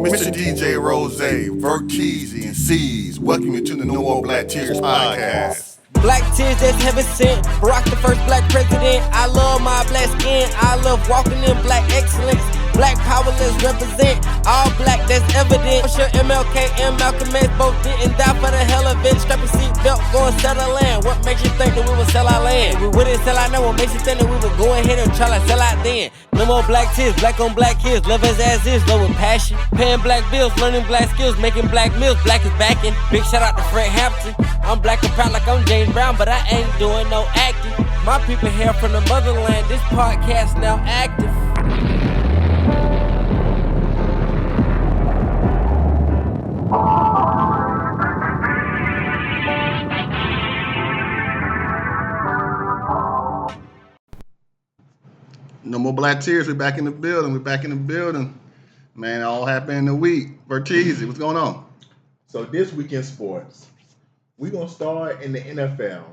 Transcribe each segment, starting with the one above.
Mr. DJ Rose, Verkeezy, and C's. Welcome you to the No More Black Tears podcast. Black tears that's heaven sent. Barack the first black president. I love my black skin. I love walking in black excellence. Black power, let's represent. All black, that's evident. I'm sure MLK and Malcolm X both didn't die for the hell of it. Strap a seatbelt, go and sell the land. What makes you think that we would sell our land? We wouldn't sell out now. What makes you think that we would go ahead and try to sell out then? No more black tears, black on black kids. Love us as is, love with passion. Paying black bills, learning black skills, making black meals. Black is backing. Big shout out to Fred Hampton. I'm black and proud like I'm James Brown, but I ain't doing no acting. My people here from the motherland. This podcast now active. No More Black Tears, we're back in the building. Man, it all happened in the week. Verkeezy, what's going on? So this week in sports, we're going to start in the NFL.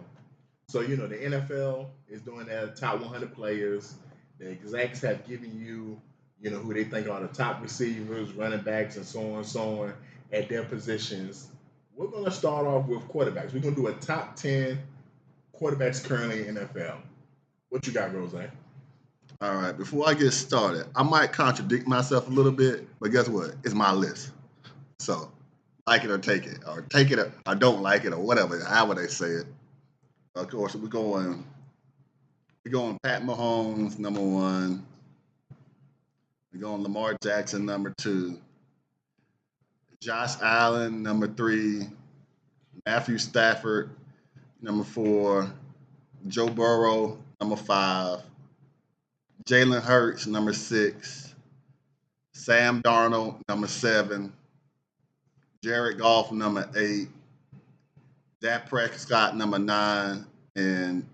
So, the NFL is doing their top 100 players. The execs have given you, who they think are the top receivers, running backs, and so on, at their positions. We're going to start off with quarterbacks. We're going to do a top 10 quarterbacks currently in NFL. What you got, Rose? All right, before I get started, I might contradict myself a little bit, but guess what? It's my list. So, like it or take it or don't like it or whatever, however they say it. Of course, we're going Pat Mahomes, number 1. We're going Lamar Jackson, number 2. Josh Allen, number 3. Matthew Stafford, number 4. Joe Burrow, number 5. Jalen Hurts, number 6. Sam Darnold, number 7. Jared Goff, number 8. Dak Prescott, number 9. And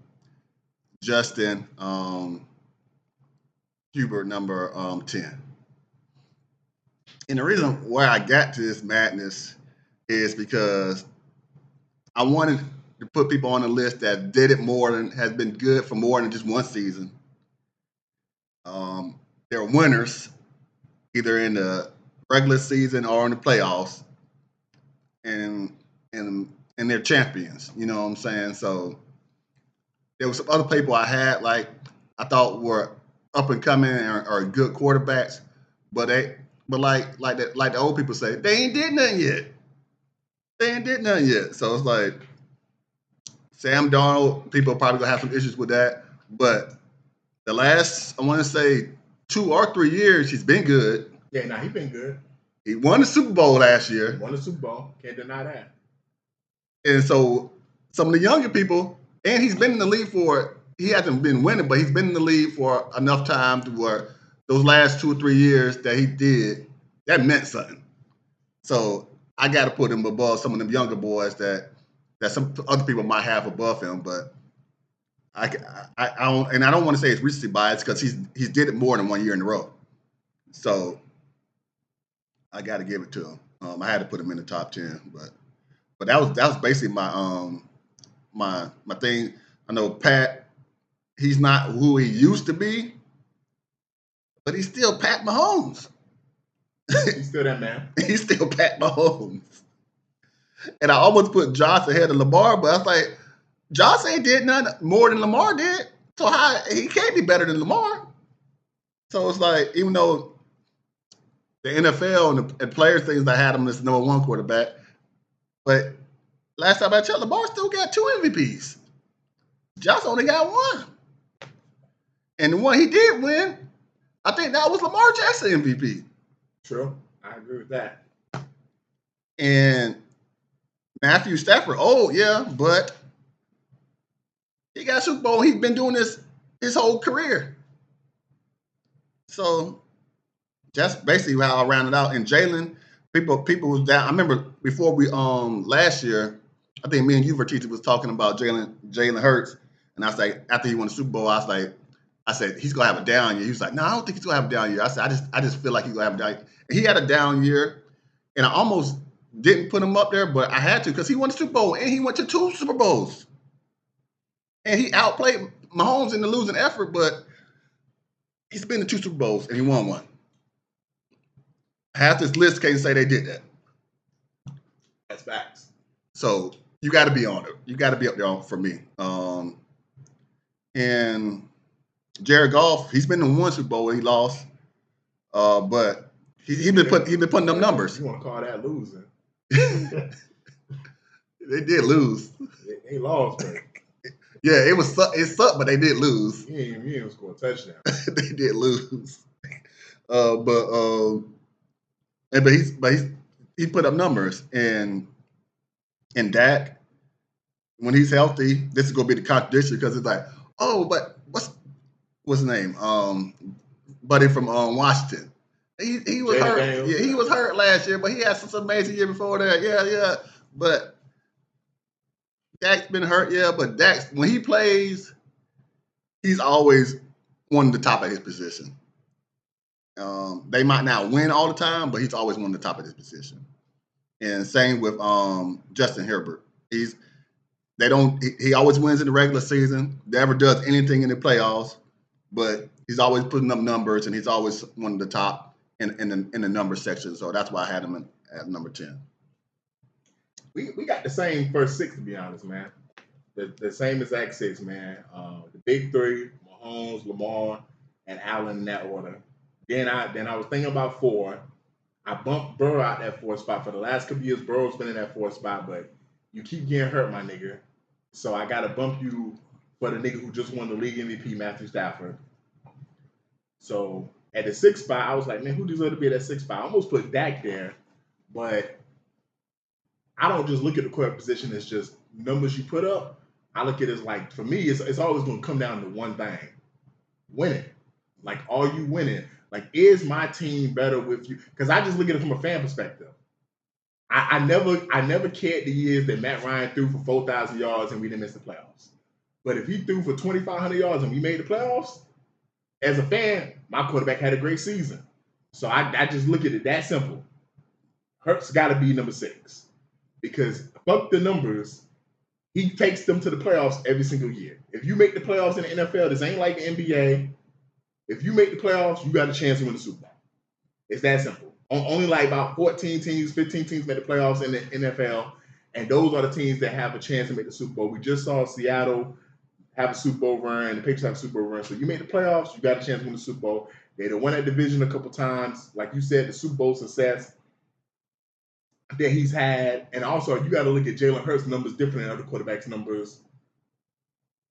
Justin Hubert, number 10. And the reason why I got to this madness is because I wanted to put people on the list that did it more than has been good for more than just one season. They're winners, either in the regular season or in the playoffs, and they're champions. You know what I'm saying? So there was some other people I had like I thought were up and coming or good quarterbacks, but like the old people say, they ain't did nothing yet. So it's like Sam Darnold, people probably gonna have some issues with that, but the last, I want to say, 2 or 3 years, he's been good. Yeah, he's been good. He won the Super Bowl last year. Can't deny that. And so some of the younger people, and he's been in the league he hasn't been winning, but he's been in the league for enough time to where those last 2 or 3 years that he did, that meant something. So I got to put him above some of them younger boys that some other people might have above him, but I don't, and I don't want to say it's recency bias because he's did it more than 1 year in a row. So I got to give it to him. I had to put him in the top 10, but that was basically my my thing. I know Pat, he's not who he used to be, but he's still Pat Mahomes. He's still that man. He's still Pat Mahomes. And I almost put Josh ahead of Lamar, but I was like, Josh ain't did nothing more than Lamar did. So he can't be better than Lamar. So it's like, even though the NFL and players things I had him as number 1 quarterback, but last time I checked, Lamar still got 2 MVPs. Josh only got 1. And the one he did win, I think that was Lamar Jackson MVP. True. I agree with that. And Matthew Stafford, but he got Super Bowl. He's been doing this his whole career. So that's basically how I rounded out. And Jalen, people was down. I remember before we last year, I think me and you, Verkeezy, was talking about Jalen Hurts, and I was like, after he won the Super Bowl, I said he's gonna have a down year. He was like, no, I don't think he's gonna have a down year. I said, I just feel like he's gonna have a down year. And he had a down year, and I almost didn't put him up there, but I had to because he won the Super Bowl and he went to 2 Super Bowls. And he outplayed Mahomes in the losing effort, but he's been to 2 Super Bowls and he won 1. half this list can't say they did that. That's facts. So you got to be on it. You got to be up there for me. And Jared Goff, he's been in one Super Bowl where he lost, but he been putting them numbers. You want to call that losing? They did lose. They lost, but yeah, it sucked, but they did lose. You ain't score a touchdown. They did lose. But he put up numbers, and Dak, when he's healthy, this is gonna be the contradiction because it's like, oh, but what's his name? Buddy from Washington. He was hurt. Daniels. Yeah, he was hurt last year, but he had some amazing year before that. Yeah. But Dak's been hurt, yeah. But Dak, when he plays, he's always one of the top of his position. They might not win all the time, but he's always one of the top of his position. And same with Justin Herbert. He always wins in the regular season. Never does anything in the playoffs, but he's always putting up numbers, and he's always one of the top in the number section. So that's why I had him at number 10. We got the same first six, to be honest, man. The same exact six, man. The big three: Mahomes, Lamar, and Allen in that order. Then I was thinking about 4. I bumped Burrow out that 4th spot. For the last couple years, Burrow's been in that 4th spot, but you keep getting hurt, my nigga. So I got to bump you for the nigga who just won the league MVP, Matthew Stafford. So at the 6th spot, I was like, man, who deserves to be at that 6th spot? I almost put Dak there, but I don't just look at the quarterback position as just numbers you put up. I look at it as like, for me, it's always going to come down to one thing: winning. Like, are you winning? Like, is my team better with you? Because I just look at it from a fan perspective. I never cared the years that Matt Ryan threw for 4,000 yards and we didn't miss the playoffs. But if he threw for 2,500 yards and we made the playoffs, as a fan, my quarterback had a great season. So I just look at it that simple. Hurts got to be number 6. Because fuck the numbers, he takes them to the playoffs every single year. If you make the playoffs in the NFL, this ain't like the NBA. If you make the playoffs, you got a chance to win the Super Bowl. It's that simple. Only like about 14 teams, 15 teams made the playoffs in the NFL, and those are the teams that have a chance to make the Super Bowl. We just saw Seattle have a Super Bowl run, the Patriots have a Super Bowl run. So you make the playoffs, you got a chance to win the Super Bowl. They won that division a couple times. Like you said, the Super Bowl success that he's had. And also, you got to look at Jalen Hurts' numbers different than other quarterbacks' numbers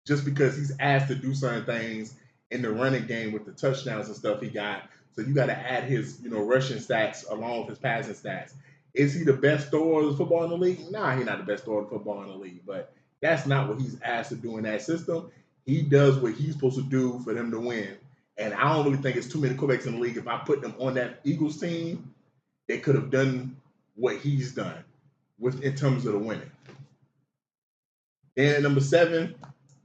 just because he's asked to do certain things in the running game with the touchdowns and stuff he got. So you got to add his, rushing stats along with his passing stats. Is he the best thrower of football in the league? Nah, he's not the best thrower of football in the league. But that's not what he's asked to do in that system. He does what he's supposed to do for them to win. And I don't really think it's too many quarterbacks in the league. If I put them on that Eagles team, they could have done what he's done in terms of the winning. Then at number 7,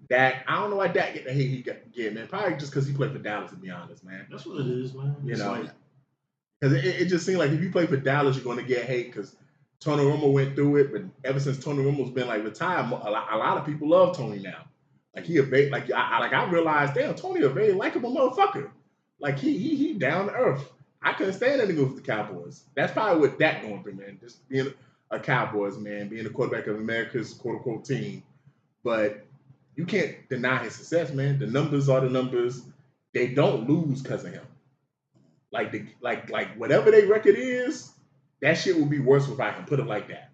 Dak. I don't know why Dak get the hate he get, man. Probably just because he played for Dallas, to be honest, man. That's what it is, man. Because it just seemed like if you play for Dallas, you're going to get hate because Tony Romo went through it. But ever since Tony Romo's been retired, a lot of people love Tony now. Like he a very I realized, damn, Tony a very likable motherfucker. Like he down to earth. I couldn't stand that nigga with the Cowboys. That's probably what Dak going through, man. Just being a Cowboys, man, being the quarterback of America's quote unquote team. But you can't deny his success, man. The numbers are the numbers. They don't lose because of him. Like whatever their record is, that shit will be worse if I can put it like that.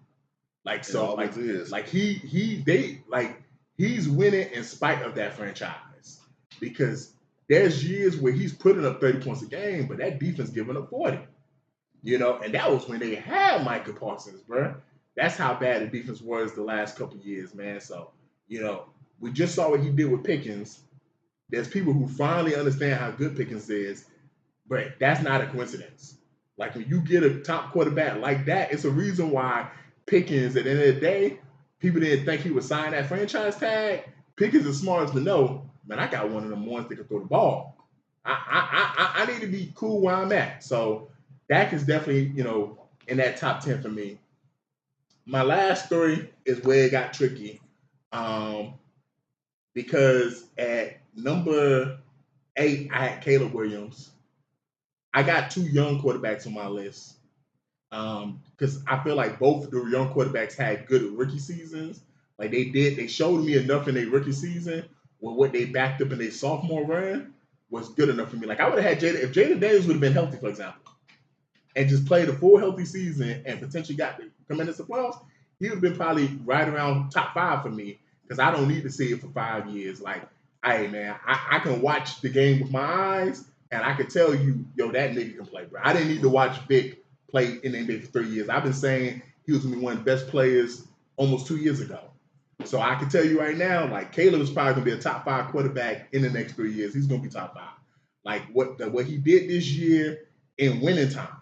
He's winning in spite of that franchise. Because there's years where he's putting up 30 points a game, but that defense giving up 40. And that was when they had Micah Parsons, bro. That's how bad the defense was the last couple of years, man. So, we just saw what he did with Pickens. There's people who finally understand how good Pickens is, but that's not a coincidence. Like when you get a top quarterback like that, it's a reason why Pickens, at the end of the day, people didn't think he would sign that franchise tag. Pickens is smart enough to know, man, I got one of them ones that can throw the ball. I need to be cool where I'm at. So Dak is definitely, in that top 10 for me. My last story is where it got tricky. Because at number 8, I had Caleb Williams. I got 2 young quarterbacks on my list. Because I feel like both the young quarterbacks had good rookie seasons. Like they showed me enough in their rookie season where what they backed up in their sophomore run was good enough for me. Like I would have had Jada if Jaden Daniels would have been healthy, for example, and just played a full healthy season and potentially got to come into the playoffs, he would have been probably right around top 5 for me because I don't need to see it for 5 years. Like, hey man, I can watch the game with my eyes and I can tell you, yo, that nigga can play, bro. I didn't need to watch Vic play in the NBA for 3 years. I've been saying he was gonna be one of the best players almost 2 years ago. So I can tell you right now, like Caleb is probably gonna be a top 5 quarterback in the next 3 years. He's gonna be top 5. Like what he did this year in winning time.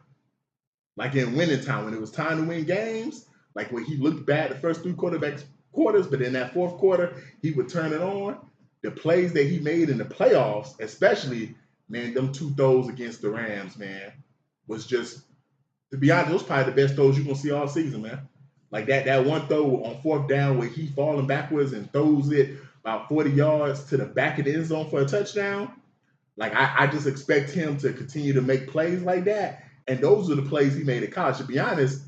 Like in winning time, when it was time to win games, like when he looked bad the first 3 quarters, but in that 4th quarter, he would turn it on. The plays that he made in the playoffs, especially, man, them 2 throws against the Rams, man, was just, to be honest, those probably the best throws you're going to see all season, man. Like that one throw on 4th down where he falling backwards and throws it about 40 yards to the back of the end zone for a touchdown. Like, I just expect him to continue to make plays like that. And those are the plays he made at college. To be honest,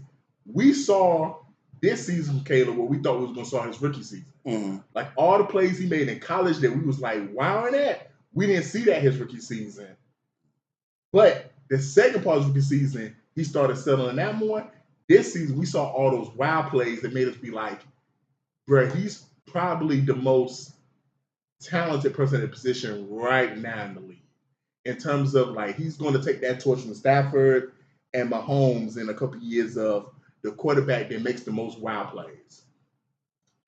we saw this season from Caleb what we thought we was going to saw his rookie season. Mm-hmm. Like, all the plays he made in college that we was like, wowing at, we didn't see that his rookie season. But the second part of his rookie season, he started settling that more. This season, we saw all those wow plays that made us be like, bro, he's probably the most talented person in the position right now in the league. In terms of, like, he's going to take that torch from Stafford and Mahomes in a couple of years of the quarterback that makes the most wow plays.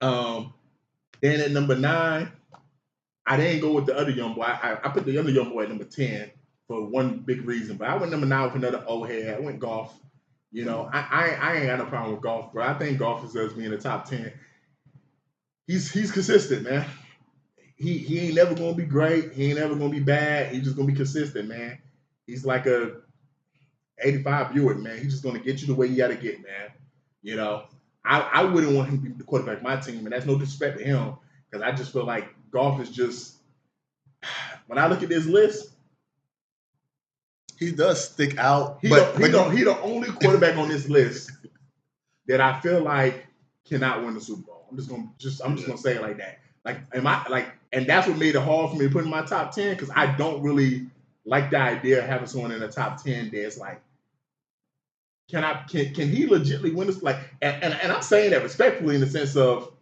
Then at number 9, I didn't go with the other young boy. I put the other young boy at number 10 for one big reason. But I went number 9 with another old head. I went Goff. You know, I ain't got no problem with Goff, bro. I think Goff deserves to be in the top 10. He's consistent, man. He ain't never gonna be great. He ain't never gonna be bad. He's just gonna be consistent, man. He's like a 85 Buick, man. He's just gonna get you the way you gotta get, man. You know, I wouldn't want him to be the quarterback of my team, and that's no disrespect to him, because I just feel like Goff is just. When I look at this list, he does stick out. He the only quarterback on this list that I feel like cannot win the Super Bowl. I'm just gonna say it like that. And that's what made it hard for me to put in my top 10, because I don't really like the idea of having someone in the top 10 that's like, can he legitimately win this? Like, and I'm saying that respectfully in the sense of,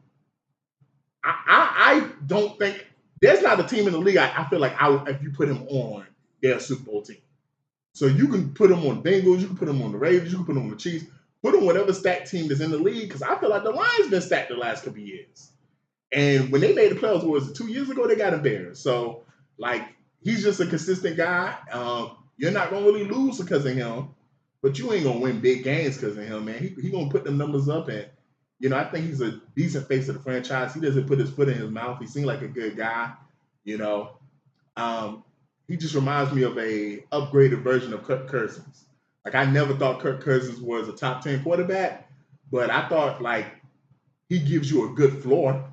I don't think there's not a team in the league I feel like if you put him on, they're a Super Bowl team. So you can put him on the Bengals, you can put him on the Ravens, you can put him on the Chiefs, put him whatever stacked team that's in the league, because I feel like the Lions been stacked the last couple of years. And when they made the playoffs, what was it, 2 years ago, they got embarrassed. So, like, he's just a consistent guy. You're not going to really lose because of him, but you ain't going to win big games because of him, man. He going to put them numbers up, and, you know, I think he's a decent face of the franchise. He doesn't put his foot in his mouth. He seems like a good guy, you know. He just reminds me of a upgraded version of Kirk Cousins. Like, I never thought Kirk Cousins was a top 10 quarterback, but I thought, like, he gives you a good floor.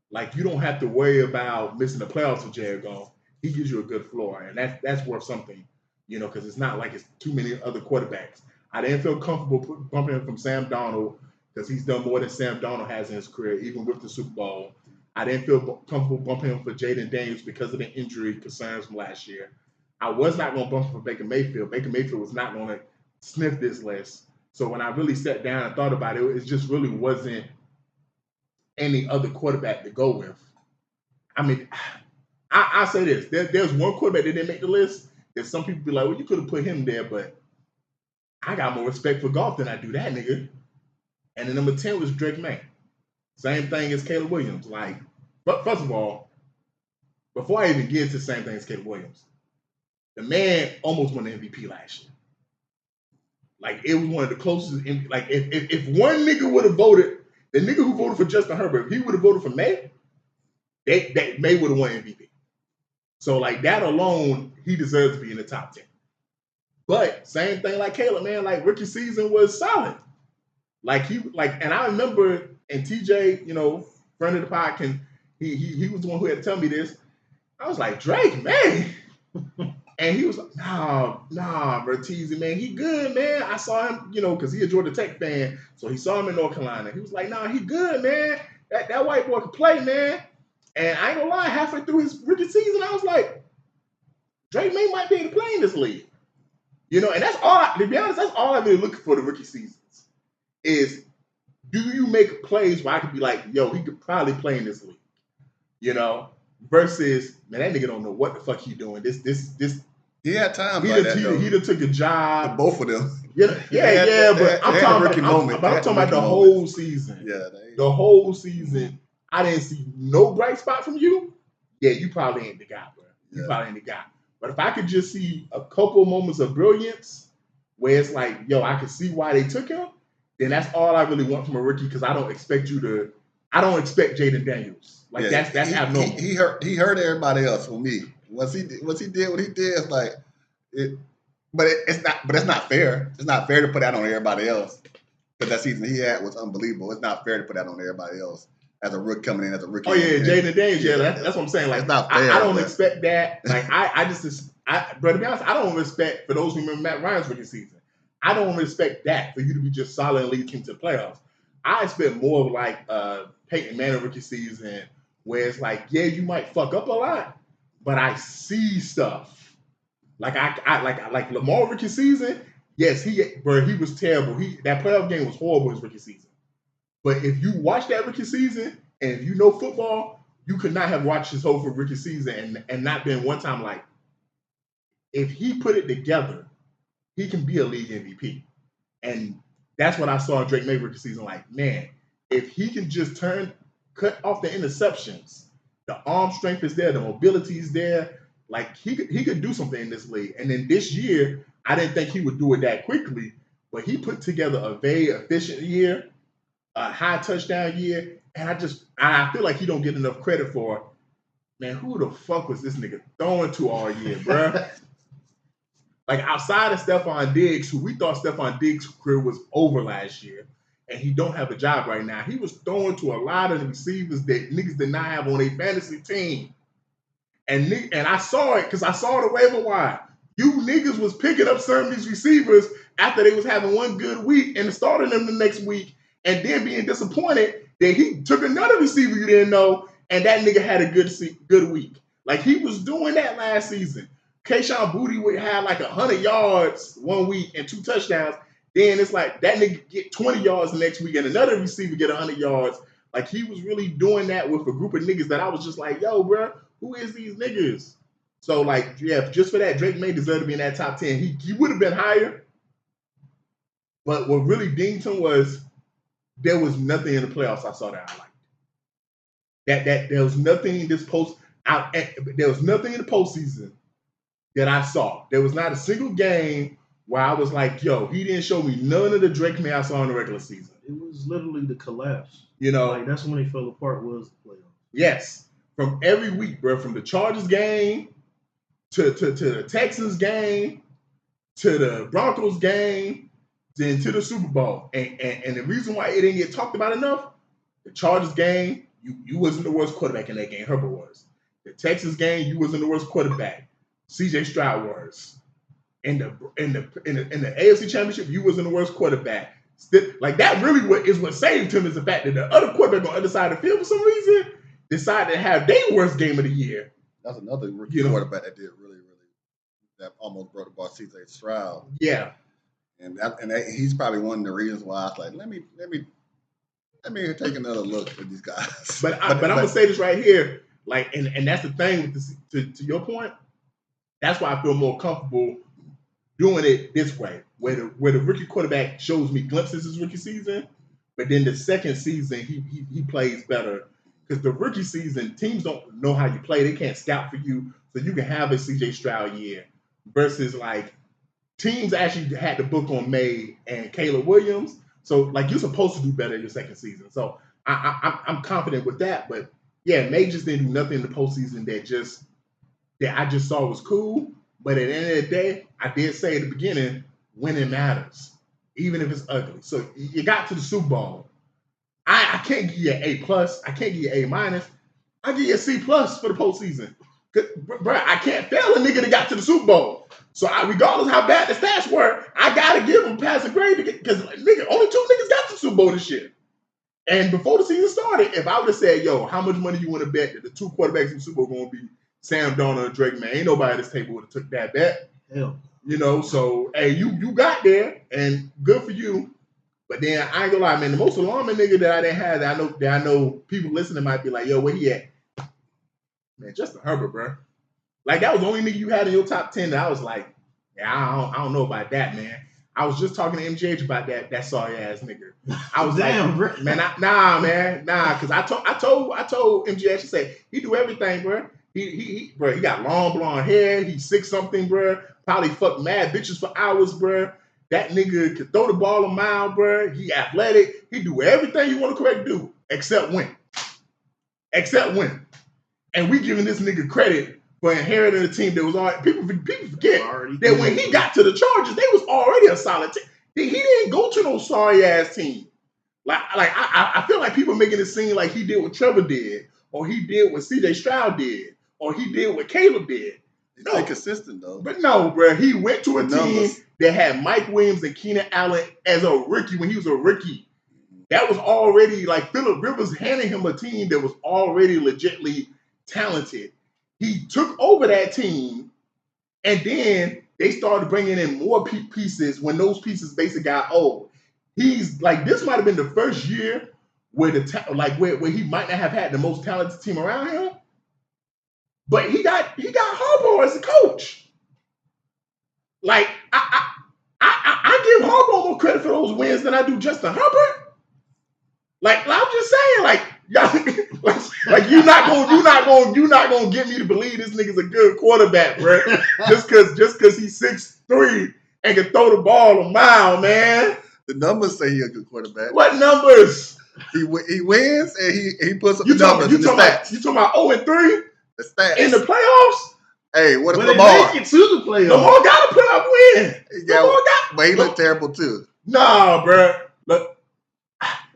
Like, you don't have to worry about missing the playoffs with Jared Goff. He gives you a good floor, and that's worth something, you know, because it's not like it's too many other quarterbacks. I didn't feel comfortable bumping him from Sam Darnold because he's done more than Sam Darnold has in his career, even with the Super Bowl. I didn't feel comfortable bumping him for Jaden Daniels because of the injury concerns from last year. I was not going to bump him for Baker Mayfield. Baker Mayfield was not going to sniff this list. So when I really sat down and thought about it, it just really wasn't any other quarterback to go with. I mean, I say this. There's one quarterback that didn't make the list that some people be like, well, you could have put him there, but I got more respect for Goff than I do that nigga. And the number 10 was Drake May. Same thing as Caleb Williams. Like, but first of all, before I even get to the same thing as Caleb Williams, the man almost won the MVP last year. Like, it was one of the closest. Like, if one nigga would have voted, the nigga who voted for Justin Herbert, if he would have voted for May, May would have won MVP. So, like, that alone, he deserves to be in the top 10. But same thing like Caleb, man. Like, rookie season was solid. And I remember, and TJ, you know, friend of the pod, he was the one who had to tell me this. I was like, Drake, man. And he was like, nah, Bertizzi, man, he good, man. I saw him, because he a Georgia Tech fan, so he saw him in North Carolina. He was like, nah, he good, man. That white boy can play, man. And I ain't gonna lie, halfway through his rookie season, I was like, Drake May might be able to play in this league. And that's all, to be honest, that's all I've been looking for the rookie seasons is, do you make plays where I could be like, yo, he could probably play in this league, versus, man, that nigga don't know what the fuck he doing. This. He had time. He done took a job. For both of them. Yeah, but I'm talking about the whole season. Yeah, the whole season. I didn't see no bright spot from you. Yeah, you probably ain't the guy, bro. You probably ain't the guy. But if I could just see a couple moments of brilliance where it's like, yo, I can see why they took him, then that's all I really want from a rookie, because I don't expect Jaden Daniels. Like that's abnormal. He hurt everybody else for me. Once he did what he did, it's like it's not fair. It's not fair to put that on everybody else. Because that season he had was unbelievable. It's not fair to put that on everybody else as a rookie coming in as a rookie. Oh yeah, Jaden Daniels. Yeah, that's what I'm saying. Like, it's not fair, I don't expect that. Like but to be honest, I don't expect, for those who remember Matt Ryan's rookie season, I don't expect that for you to be just solid and lead the team to the playoffs. I expect more of like Peyton Manning rookie season, where it's like, yeah, you might fuck up a lot, but I see stuff. Like like Lamar rookie season. Yes, he was terrible. That playoff game was horrible his rookie season. But if you watch that rookie season and if you know football, you could not have watched his whole rookie season and not been one time like, if he put it together, he can be a league MVP. And that's what I saw in Drake May rookie season. Like, man, if he can just cut off the interceptions, the arm strength is there, the mobility is there. Like, he could do something in this league. And then this year, I didn't think he would do it that quickly, but he put together a very efficient year, a high touchdown year, and I feel like he don't get enough credit for, man, who the fuck was this nigga throwing to all year, bro? Like, outside of Stephon Diggs, who we thought Stephon Diggs' career was over last year, and he don't have a job right now, he was throwing to a lot of the receivers that niggas did not have on a fantasy team. And I saw it because I saw the waiver wire. You niggas was picking up some of these receivers after they was having one good week and starting them the next week, and then being disappointed that he took another receiver you didn't know, and that nigga had a good week. Like, he was doing that last season. Kayshon Boutte would have like 100 yards one week and 2 touchdowns. Then it's like that nigga get 20 yards the next week and another receiver get 100 yards. Like, he was really doing that with a group of niggas that I was just like, yo, bro, who is these niggas? So, like, yeah, just for that, Drake May deserved to be in that top 10. He would have been higher. But what really dinged him was there was nothing in the playoffs I saw that I liked. That there was nothing in there was nothing in the postseason that I saw. There was not a single game where I was like, yo, he didn't show me none of the Drake May I saw in the regular season. It was literally the collapse. Like, that's when they fell apart, was the playoffs. Yes. From every week, bro, from the Chargers game to the Texans game to the Broncos game, then to the Super Bowl. And the reason why it didn't get talked about enough, the Chargers game, you wasn't the worst quarterback in that game. Herbert was. The Texas game, you wasn't the worst quarterback. C.J. Stroud was. In the AFC Championship, you wasn't the worst quarterback. Like, that really is what saved him, is the fact that the other quarterback on the other side of the field, for some reason, decided to have their worst game of the year. That's another rookie quarterback that did really, that almost brought the ball, C.J. Stroud. Yeah. And he's probably one of the reasons why I was like, let me take another look at these guys. But I'm gonna say this right here, like, and that's the thing with this, to your point. That's why I feel more comfortable doing it this way, where the rookie quarterback shows me glimpses his rookie season, but then the second season he plays better. Because the rookie season, teams don't know how you play. They can't scout for you, so you can have a C.J. Stroud year. Versus, like, teams actually had the book on May and Caleb Williams. So, like, you're supposed to do better in your second season. So, I'm confident with that. But, yeah, May just didn't do nothing in the postseason that I just saw was cool. But at the end of the day, I did say at the beginning, winning matters, even if it's ugly. So, you got to the Super Bowl. I can't give you an A+. I can't give you an A-. I give you a C+ for the postseason. Bro, I can't fail a nigga that got to the Super Bowl. So regardless how bad the stats were, I gotta give him passing grade because nigga, only 2 niggas got to the Super Bowl this year. And before the season started, if I would have said, yo, how much money you want to bet that the 2 quarterbacks in the Super Bowl going to be Sam Darnold and Drake, man, ain't nobody at this table would have took that bet. Hell. You know, so hey, you got there and good for you. But then I ain't gonna lie, man, the most alarming nigga that I didn't have that I know people listening might be like, yo, where he at? Man, Justin Herbert, bro. Like that was the only nigga you had in your top 10 that I was like, yeah, I don't know about that, man. I was just talking to MGH about that sorry ass nigga. I was damn, like, bro. man, nah, because I told MGH, I say he do everything, bro. He got long blonde hair. He's 6-something, bro. Probably fuck mad bitches for hours, bro. That nigga could throw the ball a mile, bro. He athletic. He do everything you want to correct do, except win. And we giving this nigga credit for inheriting a team that was already, people forget that when he got to the Chargers, they was already a solid team. He didn't go to no sorry ass team. I feel like people making it seem like he did what Trevor did, or he did what CJ Stroud did, or he did what Caleb did. No, stay consistent though. But no, bro, he went to a team that had Mike Williams and Keenan Allen as a rookie when he was a rookie. That was already like Phillip Rivers handing him a team that was already legitly talented. He took over that team, and then they started bringing in more pieces when those pieces basically got old. He's like, this might have been the first year where where he might not have had the most talented team around him, but he got Harbaugh as a coach. Like I give Harbaugh more credit for those wins than I do Justin Herbert. Like I'm just saying, like y'all, like you're not gonna get me to believe this nigga's a good quarterback, bro. just cause he's 6'3" and can throw the ball a mile, man. The numbers say he's a good quarterback. What numbers? He wins and he puts up the numbers in the stats. You talking about 0-3? The stats In the playoffs? Hey, what if When they Lamar? make it to the playoffs. Lamar got a playoff win. But he looked terrible too. Nah, bro. Look.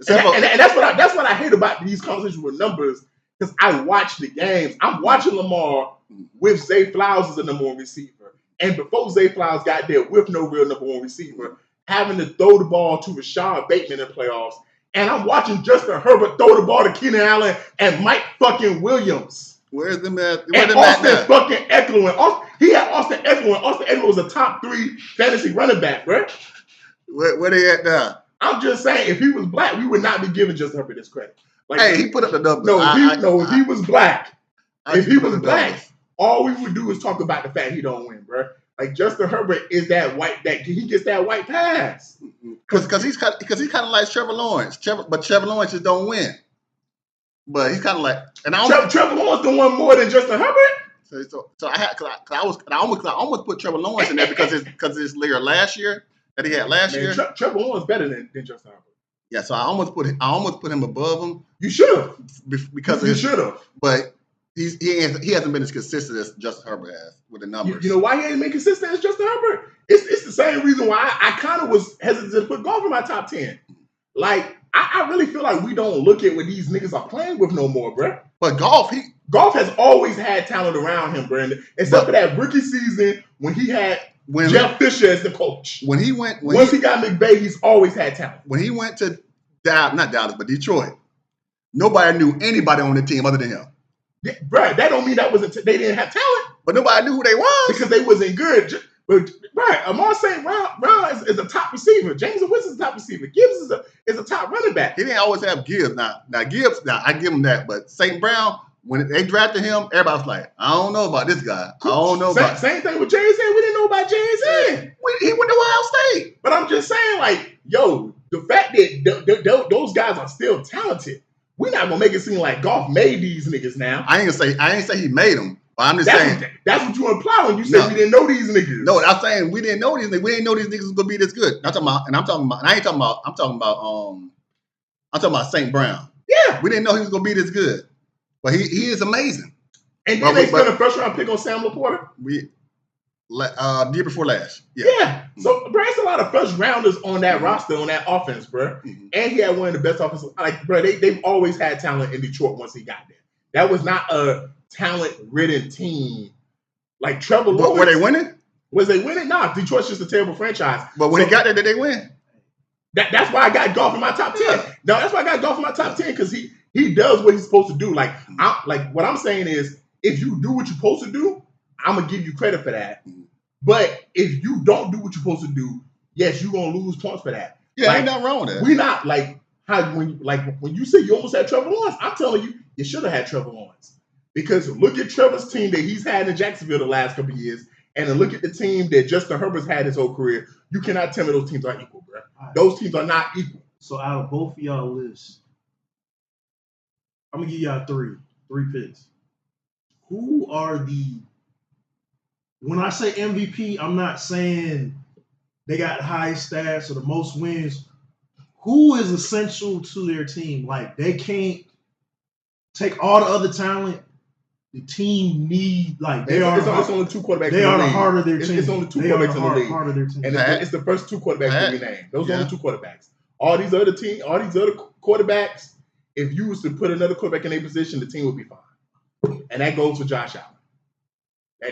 And And that's what I hate about these conversations with numbers, because I watch the games. I'm watching Lamar with Zay Flowers as the number 1 receiver. And before Zay Flowers got there with no real number 1 receiver, having to throw the ball to Rashad Bateman in the playoffs. And I'm watching Justin Herbert throw the ball to Keenan Allen and Mike fucking Williams. Where's them at? And Austin fucking Eckler. He had Austin Eckler. Austin Eckler was a top 3 fantasy running back, bro. Where they at now? I'm just saying, if he was black, we would not be giving Justin Herbert this credit. Like, hey, he put up the numbers. If he was black, numbers. all we would do is talk about the fact he don't win, bro. Like Justin Herbert is that he gets that white pass. Because he's kind of like Trevor Lawrence. But Trevor Lawrence just don't win. But he's kind of like, and Trevor Lawrence done won more than Justin Herbert. So I almost put Trevor Lawrence in there because his year last year that he had last year. Trevor Lawrence better than Justin Herbert. Yeah, so I almost put him above him. You should have, because you should have. But he hasn't been as consistent as Justin Herbert has with the numbers. You know why he ain't been consistent as Justin Herbert? It's the same reason why I kind of was hesitant to put golf in my top 10. Like I really feel like we don't look at what these niggas are playing with no more, bro. But golf has always had talent around him, Brandon. Except for that rookie season when he had Jeff Fisher as the coach. Once he got McVay, he's always had talent. When he went to not Dallas, but Detroit, nobody knew anybody on the team other than him. Yeah, bro, that don't mean they didn't have talent. But nobody knew who they was. Because they wasn't good. But right, Amar St. Brown is a top receiver. James Winston's a top receiver. Gibbs is a top running back. He didn't always have Gibbs. Now Gibbs, I give him that. But St. Brown, when they drafted him, everybody was like, I don't know about this guy. I don't know about Same thing with JSN. We didn't know about JSN. He went to Ohio State. But I'm just saying, like, yo, the fact that those guys are still talented, we're not gonna make it seem like golf made these niggas now. I ain't say he made them. But I'm just saying that's what you imply when you say we didn't know these niggas. No, I'm saying we didn't know these niggas. We didn't know these niggas was gonna be this good. I'm talking about St. Brown. Yeah. We didn't know he was gonna be this good. But he is amazing. And then they spent a first round pick on Sam Laporta? Year before last. Yeah. So bro, it's a lot of first rounders on that roster, on that offense, bro. Mm-hmm. And he had one of the best offensive. Like, bro, they've always had talent in Detroit once he got there. That was not a talent-ridden team like Trevor But Lawrence. were they winning? Was they winning? Nah, Detroit's just a terrible franchise. But when they got there, did they win? That's why I got Goff in my top 10. No, that's why I got Goff in my top 10 because he does what he's supposed to do. Like what I'm saying is, if you do what you're supposed to do, I'm gonna give you credit for that. But if you don't do what you're supposed to do, yes, you're gonna lose points for that. Yeah, like, ain't nothing wrong with that. We not like when you say you almost had Trevor Lawrence, I'm telling you, you should have had Trevor Lawrence. Because look at Trevor's team that he's had in Jacksonville the last couple of years, and then look at the team that Justin Herbert's had his whole career. You cannot tell me those teams are equal, bro. Right. Those teams are not equal. So out of both of y'all lists, I'm gonna give y'all three picks. Who are when I say MVP, I'm not saying they got high stats or the most wins. Who is essential to their team? Like, they can't take all the other talent. The team need, like, it's only two quarterbacks. They are the heart of their team. It's only two quarterbacks in the league. Heart of their team. And it's the first two quarterbacks that we named. Those are only two quarterbacks. All these other quarterbacks, if you was to put another quarterback in their position, the team would be fine. And that goes for Josh Allen.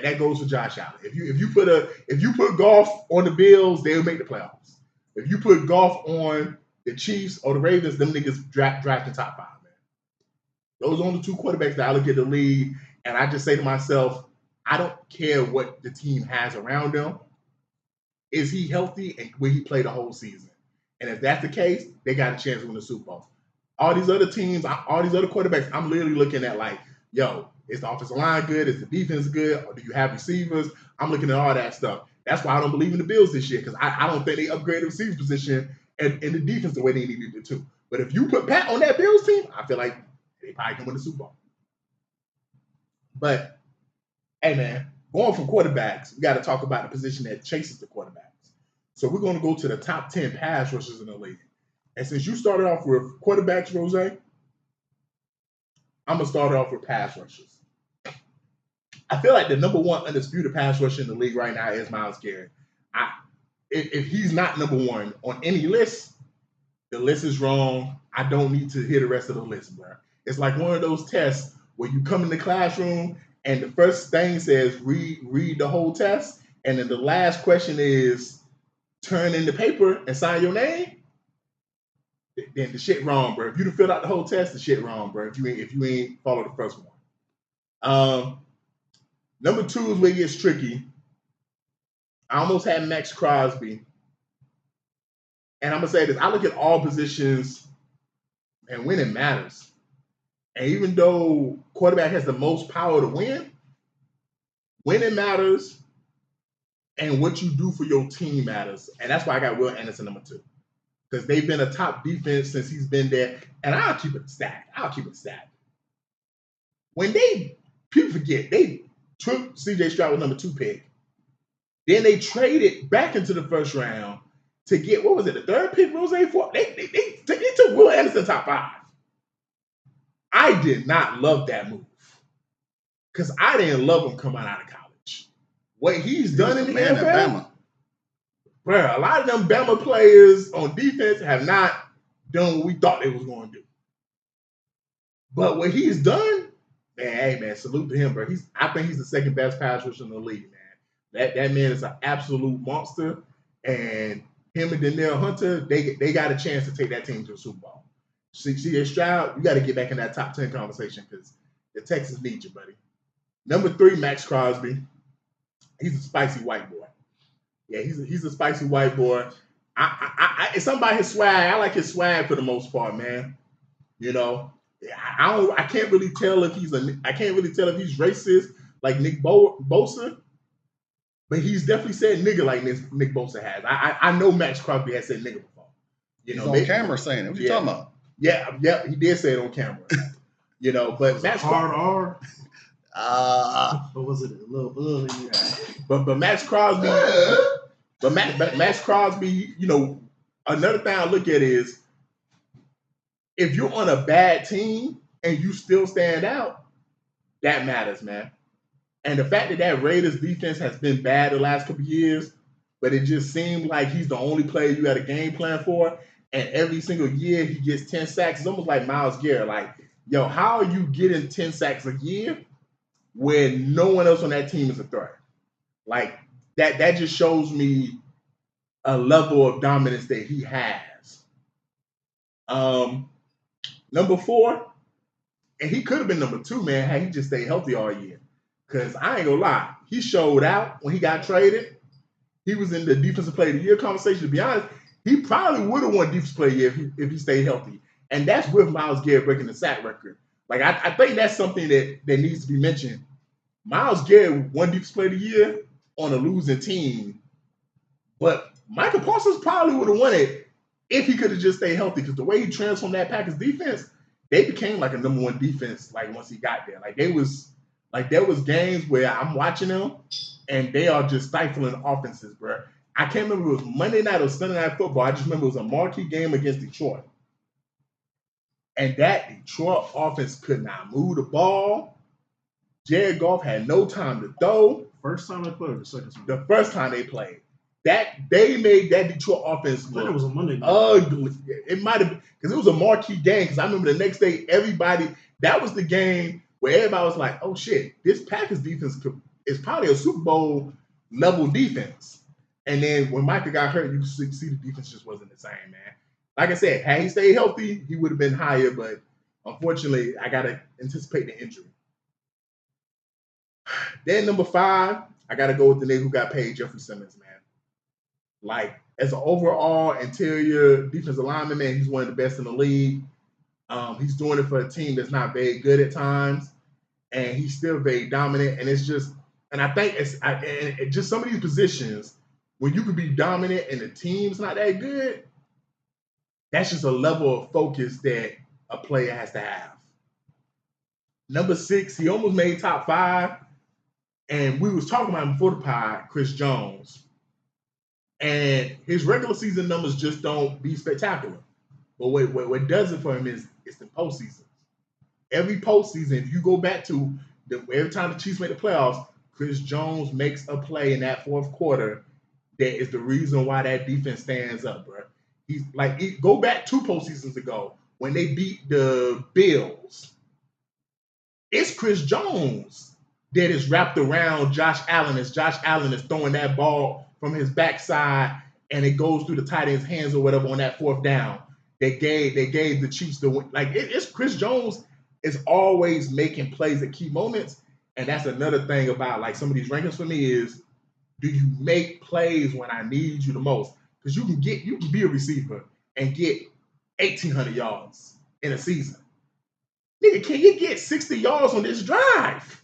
That goes for Josh Allen. If you put Goff on the Bills, they'll make the playoffs. If you put Goff on the Chiefs or the Ravens, them niggas draft in top 5, man. Those are only two quarterbacks that I look at the league, and I just say to myself, I don't care what the team has around him. Is he healthy and will he play the whole season? And if that's the case, they got a chance to win the Super Bowl. All these other teams, all these other quarterbacks, I'm literally looking at like, yo, is the offensive line good? Is the defense good? Or do you have receivers? I'm looking at all that stuff. That's why I don't believe in the Bills this year, because I don't think they upgraded the receiver position and the defense the way they needed to do. But if you put Pat on that Bills team, I feel like they probably can win the Super Bowl. But, hey, man, going from quarterbacks, we got to talk about the position that chases the quarterbacks. So we're going to go to the top 10 pass rushers in the league. And since you started off with quarterbacks, Rose, I'm going to start off with pass rushers. I feel like the number one undisputed pass rusher in the league right now is Myles Garrett. If he's not number one on any list, the list is wrong. I don't need to hear the rest of the list, bro. It's like one of those tests where you come in the classroom and the first thing says read the whole test, and then the last question is turn in the paper and sign your name. Then the shit wrong, bro. If you'd have filled out the whole test, the shit wrong, bro. If you ain't followed the first one. Number 2 is where it gets tricky. I almost had Max Crosby. And I'm going to say this. I look at all positions, and winning matters. And even though quarterback has the most power to win, winning matters, and what you do for your team matters. And that's why I got Will Anderson number 2. Because they've been a top defense since he's been there. And I'll keep it stacked. When people forget, they took C.J. Stroud with number 2 pick. Then they traded back into the first round to get, what was it, the 3rd pick, Rose? They took Will Anderson top 5. I did not love that move. Because I didn't love him coming out of college. What he's done in the NFL, bro, a lot of them Bama players on defense have not done what we thought they was going to do. But what he's done, man, hey, man, salute to him, bro. I think he's the second best pass rusher in the league, man. That man is an absolute monster. And him and Danielle Hunter, they got a chance to take that team to the Super Bowl. C.J. Stroud, you got to get back in that top 10 conversation because the Texans need you, buddy. Number 3, Max Crosby. He's a spicy white boy. Yeah, he's a spicy white boy. It's something about his swag. I like his swag for the most part, man. You know, I can't really tell if he's racist like Nick Bosa, but he's definitely said nigga like Nick Bosa has. I know Max Crosby has said nigga before. You know, he's on camera saying it. What you talking about? Yeah, he did say it on camera. You know, but Max hard R. Or was it a little ugly? But Max Crosby, Max Crosby, you know, another thing I look at is if you're on a bad team and you still stand out, that matters, man. And the fact that Raiders defense has been bad the last couple of years, but it just seemed like he's the only player you got a game plan for, and every single year he gets 10 sacks. It's almost like Myles Garrett. Like, yo, how are you getting 10 sacks a year where no one else on that team is a threat. Like that just shows me a level of dominance that he has. Number 4, and he could have been number 2, man, had he just stayed healthy all year. Because I ain't gonna lie, he showed out when he got traded. He was in the Defensive Player of the Year conversation. To be honest, he probably would have won Defensive Player of the Year if he stayed healthy. And that's with Myles Garrett breaking the sack record. Like, I think that's something that needs to be mentioned. Myles Garrett won Defensive Player of the Year on a losing team. But Michael Parsons probably would have won it if he could have just stayed healthy. Because the way he transformed that Packers defense, they became like a number 1 defense, like, once he got there. Like, there was games where I'm watching them, and they are just stifling offenses, bro. I can't remember if it was Monday night or Sunday Night Football. I just remember it was a marquee game against Detroit. And that Detroit offense could not move the ball. Jared Goff had no time to throw. First time they played, or the second time? The first time they played. That they made that Detroit offense I think it was a Monday night. Ugly. It might have, because it was a marquee game. Because I remember the next day, that was the game where everybody was like, oh shit, this Packers defense is probably a Super Bowl level defense. And then when Micah got hurt, you see the defense just wasn't the same, man. Like I said, had he stayed healthy, he would have been higher, but unfortunately, I got to anticipate the injury. Then number 5, I got to go with the nigga who got paid, Jeffrey Simmons, man. Like, as an overall interior defensive lineman, man, he's one of the best in the league. He's doing it for a team that's not very good at times, and he's still very dominant. And it's just, and I think it's just some of these positions when you can be dominant and the team's not that good, that's just a level of focus that a player has to have. Number 6, he almost made top 5, and we was talking about him before the pod, Chris Jones. And his regular season numbers just don't be spectacular. But what does it for him is it's the postseason. Every postseason, if you go back to every time the Chiefs make the playoffs, Chris Jones makes a play in that fourth quarter that is the reason why that defense stands up, bro. He's like, go back 2 postseasons ago when they beat the Bills. It's Chris Jones that is wrapped around Josh Allen as Josh Allen is throwing that ball from his backside and it goes through the tight end's hands or whatever on that 4th down. They gave the Chiefs the win. Like, it's Chris Jones is always making plays at key moments. And that's another thing about like some of these rankings for me is, do you make plays when I need you the most? Because you can be a receiver and get 1,800 yards in a season. Nigga, can you get 60 yards on this drive?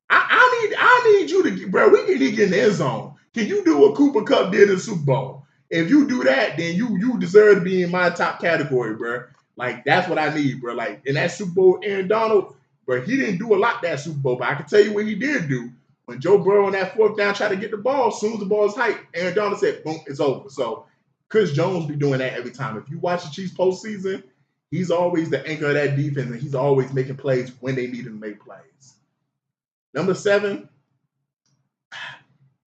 I need you to get, bro. We need to get in the end zone. Can you do what Cooper Kupp did in the Super Bowl? If you do that, then you deserve to be in my top category, bro. Like, that's what I need, bro. Like, in that Super Bowl, Aaron Donald, bro, he didn't do a lot that Super Bowl, but I can tell you what he did do. When Joe Burrow on that 4th down tried to get the ball, as soon as the ball is hyped, Aaron Donald said, boom, it's over. So Chris Jones be doing that every time. If you watch the Chiefs postseason, he's always the anchor of that defense, and he's always making plays when they need him to make plays. Number 7,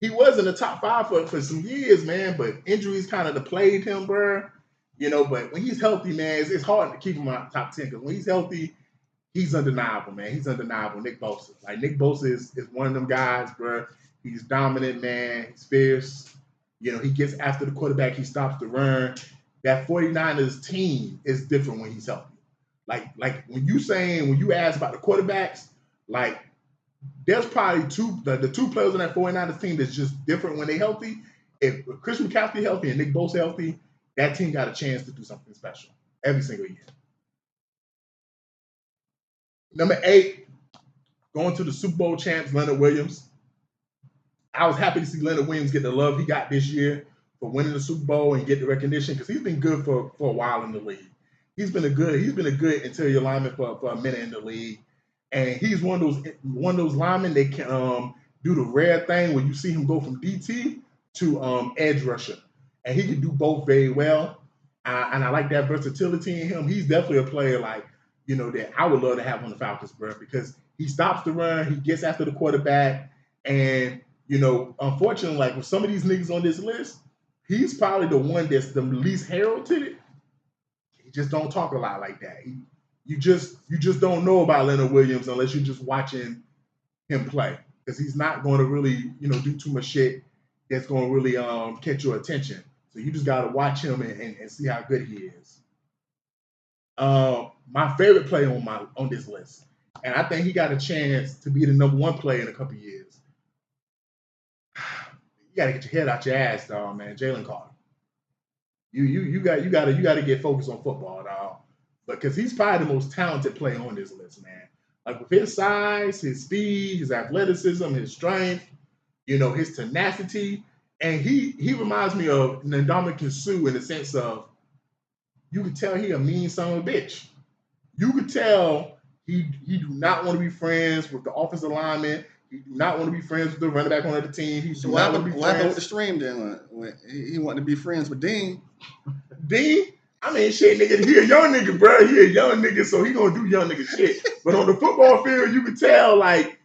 he was in the top 5 for some years, man, but injuries kind of plagued him, bro. You know, but when he's healthy, man, it's hard to keep him out top 10 because when he's healthy, he's undeniable, man. He's undeniable. Nick Bosa. Like, Nick Bosa is one of them guys, bro. He's dominant, man. He's fierce. You know, he gets after the quarterback. He stops the run. That 49ers team is different when he's healthy. Like when you ask about the quarterbacks, like, there's probably the 2 players on that 49ers team that's just different when they're healthy. If Christian McCaffrey healthy and Nick Bosa healthy, that team got a chance to do something special every single year. Number 8, going to the Super Bowl champs, Leonard Williams. I was happy to see Leonard Williams get the love he got this year for winning the Super Bowl and get the recognition because he's been good for a while in the league. He's been a good interior lineman for a minute in the league. And he's one of those linemen that can do the rare thing where you see him go from DT to edge rusher. And he can do both very well. And I like that versatility in him. He's definitely a player like, you know, that I would love to have on the Falcons, bro, because he stops the run, he gets after the quarterback, and, you know, unfortunately, like with some of these niggas on this list, he's probably the one that's the least heralded. He just don't talk a lot like that. You just don't know about Leonard Williams unless you're just watching him play because he's not going to really, do too much shit that's going to really catch your attention. So you just got to watch him and see how good he is. My favorite player on this list, and I think he got a chance to be the number one player in a couple years. You got to get your head out your ass, dog, man. Jalen Carter. You got to get focused on football, dog. Because he's probably the most talented player on this list, man. Like with his size, his speed, his athleticism, his strength, his tenacity, and he reminds me of Ndamukong Suh in the sense of you could tell he a mean son of a bitch. You could tell he do not want to be friends with the offensive lineman. He do not want to be friends with the running back on the team. He do not want to be friends with the stream then when he wanted to be friends with Dean. Dean? I mean, shit, nigga, he a young nigga, bro. He a young nigga, so he gonna do young nigga shit. But on the football field, you can tell, like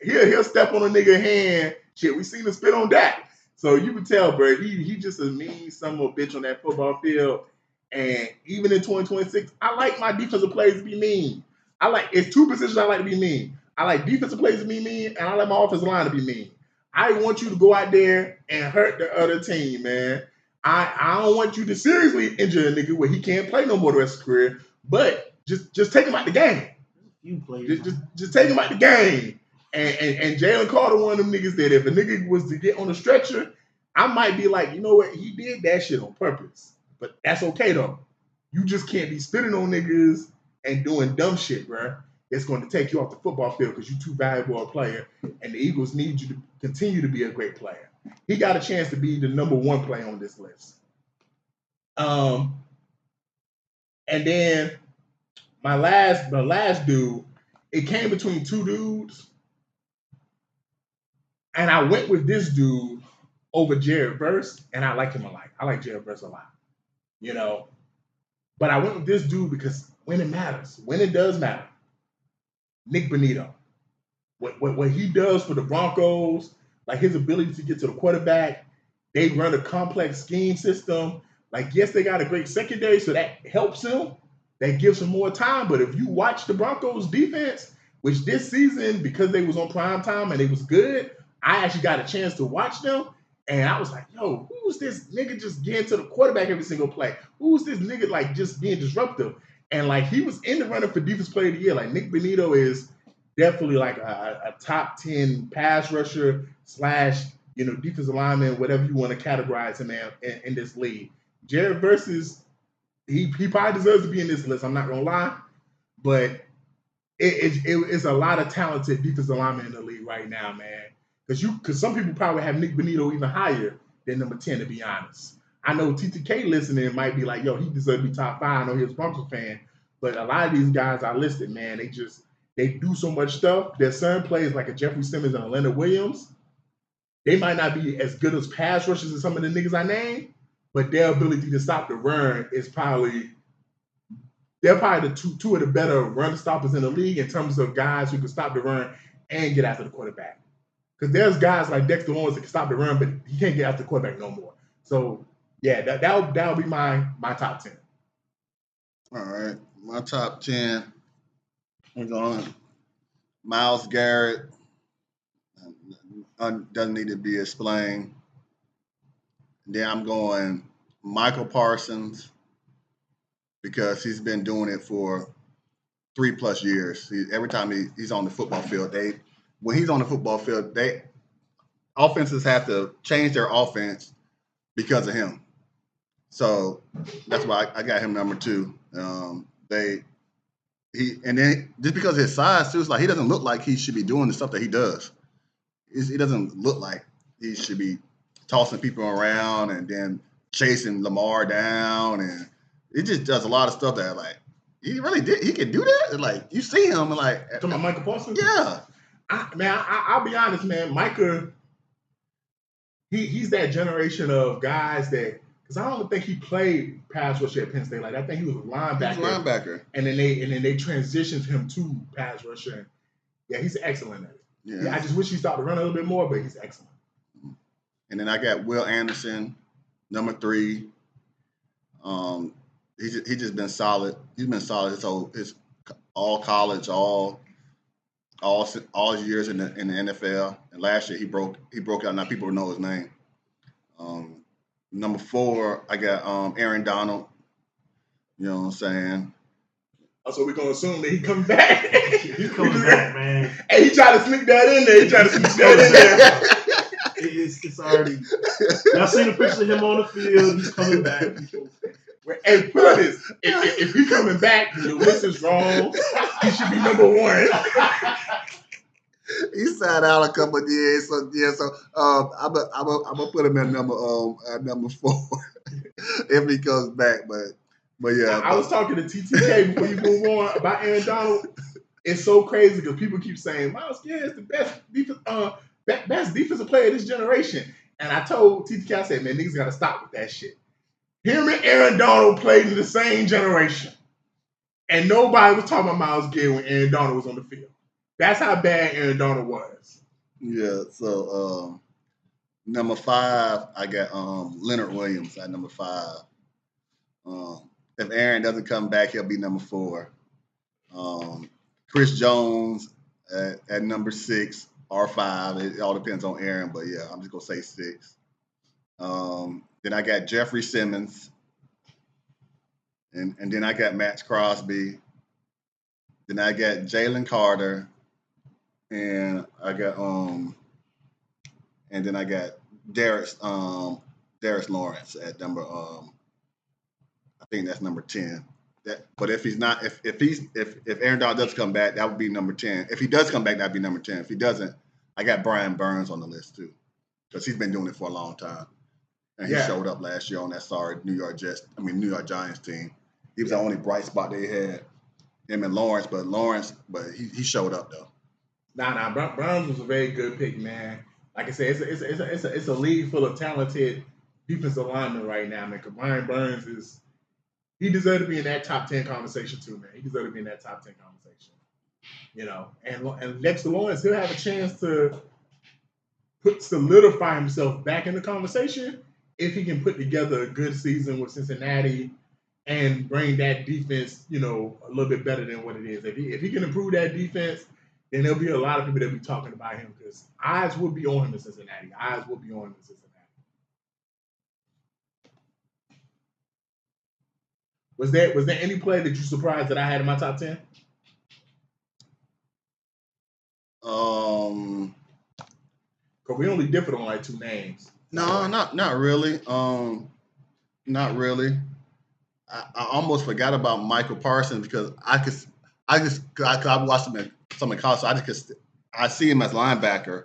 he'll step on a nigga hand. Shit, we seen him spit on that. So you can tell, bro, he just a mean son of a bitch on that football field. And even in 2026, I like my defensive players to be mean. It's two positions I like to be mean. I like defensive players to be mean, and I like my offensive line to be mean. I want you to go out there and hurt the other team, man. I don't want you to seriously injure a nigga where he can't play no more the rest of his career, but just take him out the game. You play just take him out the game. And Jalen Carter, one of them niggas that if a nigga was to get on the stretcher, I might be like, you know what, he did that shit on purpose. But that's okay though. You just can't be spitting on niggas and doing dumb shit, bro. It's going to take you off the football field because you're too valuable a player, and the Eagles need you to continue to be a great player. He got a chance to be the number one player on this list. And then my last dude, it came between two dudes, and I went with this dude over Jared Verse, and I like him a lot. I like Jared Verse a lot, But I went with this dude because when it matters, when it does matter, Nick Bonito. What he does for the Broncos, like his ability to get to the quarterback, they run a complex scheme system. Like, yes, they got a great secondary, so that helps him. That gives him more time. But if you watch the Broncos defense, which this season, because they was on prime time and it was good, I actually got a chance to watch them. And I was like, yo, who's this nigga just getting to the quarterback every single play? Who's this nigga like just being disruptive? And like he was in the running for defense player of the year. Like Nick Bonito is definitely like a top 10 pass rusher / defensive lineman, whatever you want to categorize him in this league. Jared Versus, he probably deserves to be in this list. I'm not gonna lie, but it's a lot of talented defensive linemen in the league right now, man. Because some people probably have Nick Bonito even higher than number 10, to be honest. I know TTK listening might be like, yo, he deserves to be top 5. I know he's a Broncos fan, but a lot of these guys I listed, man, they do so much stuff. There's certain players like a Jeffrey Simmons and a Leonard Williams. They might not be as good as pass rushers as some of the niggas I named, but their ability to stop the run is they're probably the two of the better run stoppers in the league in terms of guys who can stop the run and get after the quarterback. Because there's guys like Dexter Lawrence that can stop the run, but he can't get after the quarterback no more. So yeah, that'll be my top 10. All right, my top 10. We're going Myles Garrett. Doesn't need to be explained. Then I'm going Michael Parsons because he's been doing it for 3+ years. Every time he's on the football field, when he's on the football field, offenses have to change their offense because of him. So that's why I got him number 2. And then just because of his size too, it's like he doesn't look like he should be doing the stuff that he does. He doesn't look like he should be tossing people around and then chasing Lamar down, and he just does a lot of stuff that like he really did. He can do that. And, like you see him and like talking about Michael Parsons. Yeah, I'll be honest, man. Micah, he's that generation of guys that because I don't think he played pass rusher at Penn State. Like I think he was a linebacker. And then they transitioned him to pass rusher. Yeah, he's excellent at it. Yeah, I just wish he stopped to run a little bit more, but he's excellent. And then I got Will Anderson, number 3. He's just been solid. He's been solid his all college, all all his years in the NFL. And last year he broke out. Now people know his name. Number 4, I got Aaron Donald. You know what I'm saying? So we're gonna assume that he coming back. He's coming back, man. Hey, he tried to sneak that in there. It's already. Y'all seen the picture of him on the field? He's coming back. Hey, put this. If he coming back, the list is wrong. He should be number 1. He sat out a couple of years, so I'm gonna put him at number 4 if he comes back. But yeah, I was talking to TTK before you move on about Aaron Donald. It's so crazy because people keep saying Miles Garrett is the best defensive player of this generation, and I told TTK, I said, man, niggas gotta stop with that shit. Him and Aaron Donald played in the same generation, and nobody was talking about Miles Garrett when Aaron Donald was on the field. That's how bad Aaron Donald was. Yeah. So number 5, I got Leonard Williams at number 5. If Aaron doesn't come back, he'll be number 4. Chris Jones at number 6 or 5. It all depends on Aaron, but yeah, I'm just gonna say 6. Then I got Jeffrey Simmons, and then I got Max Crosby. Then I got Jalen Carter, and I got and then I got Darius Lawrence at number I think that's number 10. But if he's not, if Aaron Donald does come back, that would be number 10. If he does come back, that'd be number 10. If he doesn't, I got Brian Burns on the list too, because he's been doing it for a long time, and he showed up last year on that sorry New York Giants team. He was the only bright spot they had, him and Lawrence, but he showed up though. Nah, Burns was a very good pick, man. Like I said, it's a league full of talented defensive linemen right now, man. Because Brian Burns he deserved to be in that top 10 conversation too, man. He deserved to be in that top 10 conversation. You know, and next to Lawrence, he'll have a chance to solidify himself back in the conversation if he can put together a good season with Cincinnati and bring that defense, you know, a little bit better than what it is. If he can improve that defense, then there'll be a lot of people that will be talking about him because eyes will be on him in Cincinnati. Was there any player that you surprised that I had in my top 10? Because we only differed on like 2 names. No, not really. Not really. I almost forgot about Michael Parsons because I watched him some in college. So I see him as linebacker,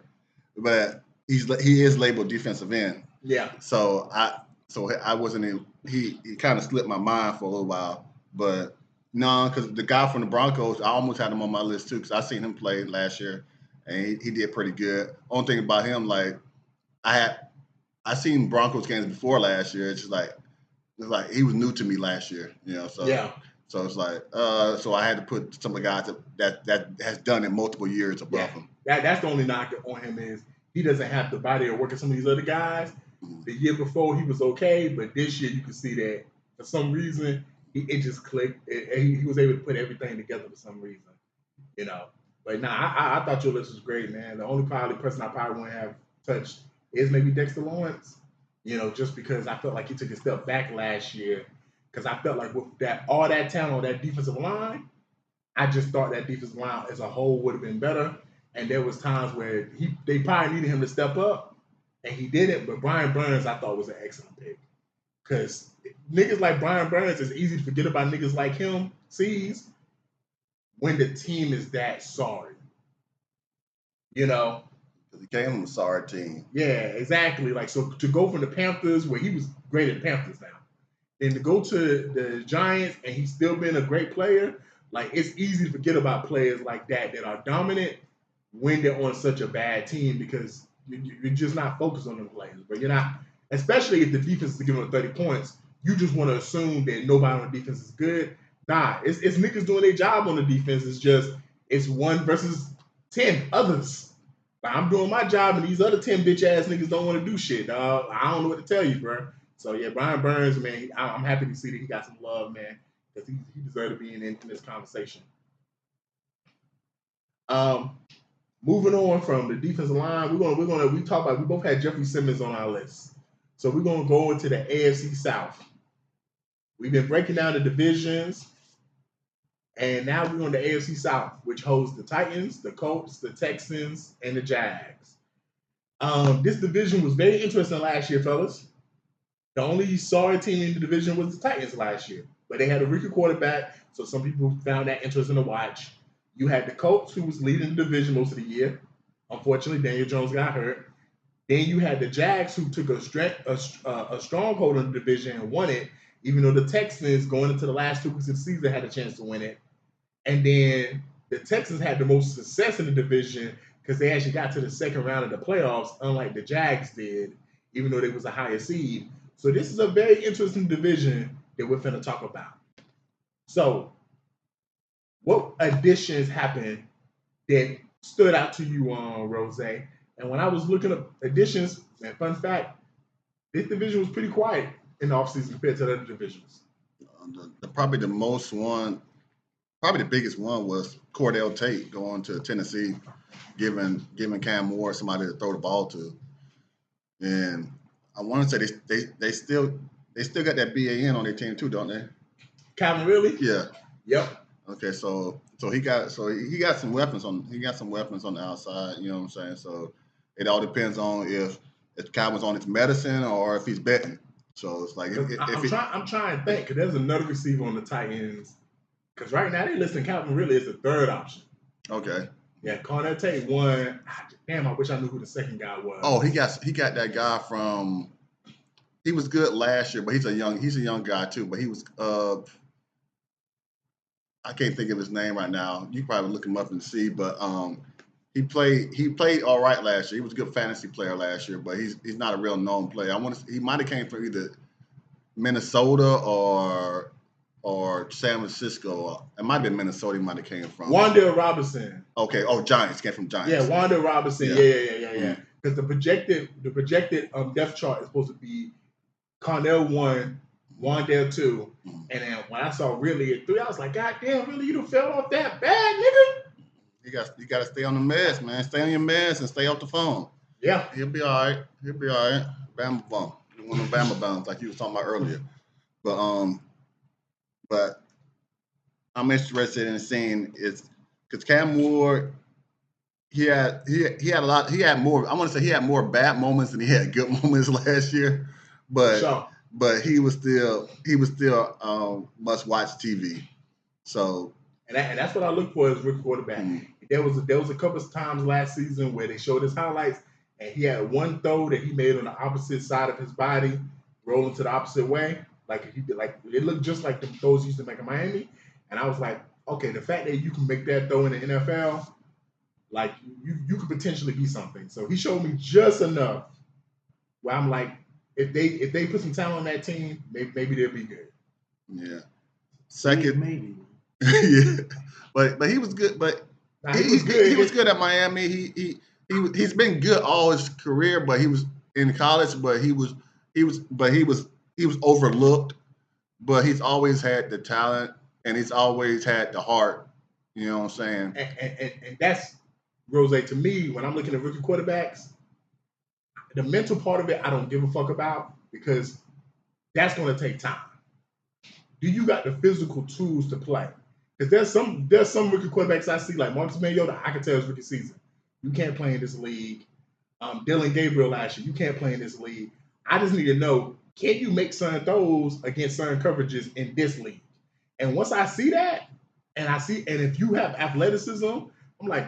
but he is labeled defensive end. Yeah. So I wasn't in. He kind of slipped my mind for a little while, but no, because the guy from the Broncos, I almost had him on my list too because I seen him play last year, and he did pretty good. Only thing about him, like I seen Broncos games before last year. It's like he was new to me last year, you know. So yeah. So it's like so I had to put some of the guys that has done it multiple years above him. That's the only knock on him is he doesn't have the body or work of some of these other guys. The year before he was okay, but this year you can see that for some reason it just clicked. He was able to put everything together for some reason, you know. But I thought your list was great, man. The only person I probably wouldn't have touched is maybe Dexter Lawrence, you know, just because I felt like he took a step back last year. Because I felt like with all that talent on that defensive line, I just thought that defensive line as a whole would have been better. And there was times where they probably needed him to step up, and he didn't. But Brian Burns, I thought was an excellent pick. Because niggas like Brian Burns, it's easy to forget about niggas like him, sees, when the team is that sorry. You know? Because he came from a sorry team. Yeah, exactly. Like, so to go from the Panthers, where he was great at the Panthers now, and to go to the Giants and he's still been a great player, like it's easy to forget about players like that are dominant when they're on such a bad team because you're just not focused on them players. But you're not, especially if the defense is giving up 30 points, you just want to assume that nobody on the defense is good. Nah, it's niggas doing their job on the defense. It's 1 versus 10 others. Like, I'm doing my job and these other 10 bitch ass niggas don't want to do shit, dog. I don't know what to tell you, bro. So, yeah, Brian Burns, man, I'm happy to see that he got some love, man, because he deserved to be in this conversation. Moving on from the defensive line, we talk about we both had Jeffrey Simmons on our list, so we're gonna go into the AFC South. We've been breaking down the divisions, and now we're on the AFC South, which holds the Titans, the Colts, the Texans, and the Jags. This division was very interesting last year, fellas. The only sorry team in the division was the Titans last year, but they had a rookie quarterback, so some people found that interesting to watch. You had the Colts, who was leading the division most of the year. Unfortunately, Daniel Jones got hurt. Then you had the Jags, who took a stronghold on the division and won it, even though the Texans, going into the last 2 weeks of the season, had a chance to win it. And then the Texans had the most success in the division because they actually got to the second round of the playoffs, unlike the Jags did, even though they was a higher seed. So this is a very interesting division that we're finna talk about. So, what additions happened that stood out to you, Rose? And when I was looking up additions, and fun fact, this division was pretty quiet in the offseason compared to the other divisions. Probably the biggest one was Cordell Tate going to Tennessee, giving Cam Moore somebody to throw the ball to. And I want to say they still got that BAN on their team too, don't they? Calvin Ridley? Yeah. Yep. Okay, so he got some weapons on the outside, you know what I'm saying? So it all depends on if Calvin's on his medicine or if he's betting. So it's like I'm trying to think, because there's another receiver on the Titans. Because right now they listing Calvin Ridley as the third option. Okay. Yeah, Cordell Tate won. Damn, I wish I knew who the second guy was. Oh, he got that guy from. He was good last year, but he's a young guy too. But he was I can't think of his name right now. You probably look him up and see, but he played all right last year. He was a good fantasy player last year, but he's not a real known player. He might have came from either Minnesota or San Francisco. It might have been Minnesota he might have came from. Wan'Dale Robinson. Okay. Oh, Giants. Came from Giants. Yeah, Wan'Dale Robinson. Yeah. Because the projected depth chart is supposed to be Connell 1, Wan'Dale 2, and then when I saw Ridley at 3, I was like, God damn, really, you done fell off that bad, nigga? You got to stay on the meds, man. Stay on your meds and stay off the phone. Yeah. He'll be all right. Bama bump. One of the Bama bumps like you was talking about earlier. But I'm interested in seeing is because Cam Moore, he had more. I want to say he had more bad moments than he had good moments last year, but he was still must watch TV. So and that's what I look for as rookie quarterback. Mm-hmm. There was a couple of times last season where they showed his highlights, and he had one throw that he made on the opposite side of his body, rolling to the opposite way. Like it looked just like the throws he used to make in Miami, and I was like, okay, the fact that you can make that throw in the NFL, like you could potentially be something. So he showed me just enough where I'm like, if they put some talent on that team, maybe they'll be good. Yeah. Second, maybe. Yeah, but he was good. But he was good at Miami. He's been good all his career, but he was in college. But he was overlooked. But he's always had the talent, and he's always had the heart. You know what I'm saying? And that's Rose, to me, when I'm looking at rookie quarterbacks, the mental part of it I don't give a fuck about, because that's going to take time. Do you got the physical tools to play? Because there's some rookie quarterbacks I see, like Marcus Mariota, I can tell his rookie season. You can't play in this league. Dylan Gabriel last year, you can't play in this league. I just need to know, can you make certain throws against certain coverages in this league? And once I see that, and if you have athleticism, I'm like,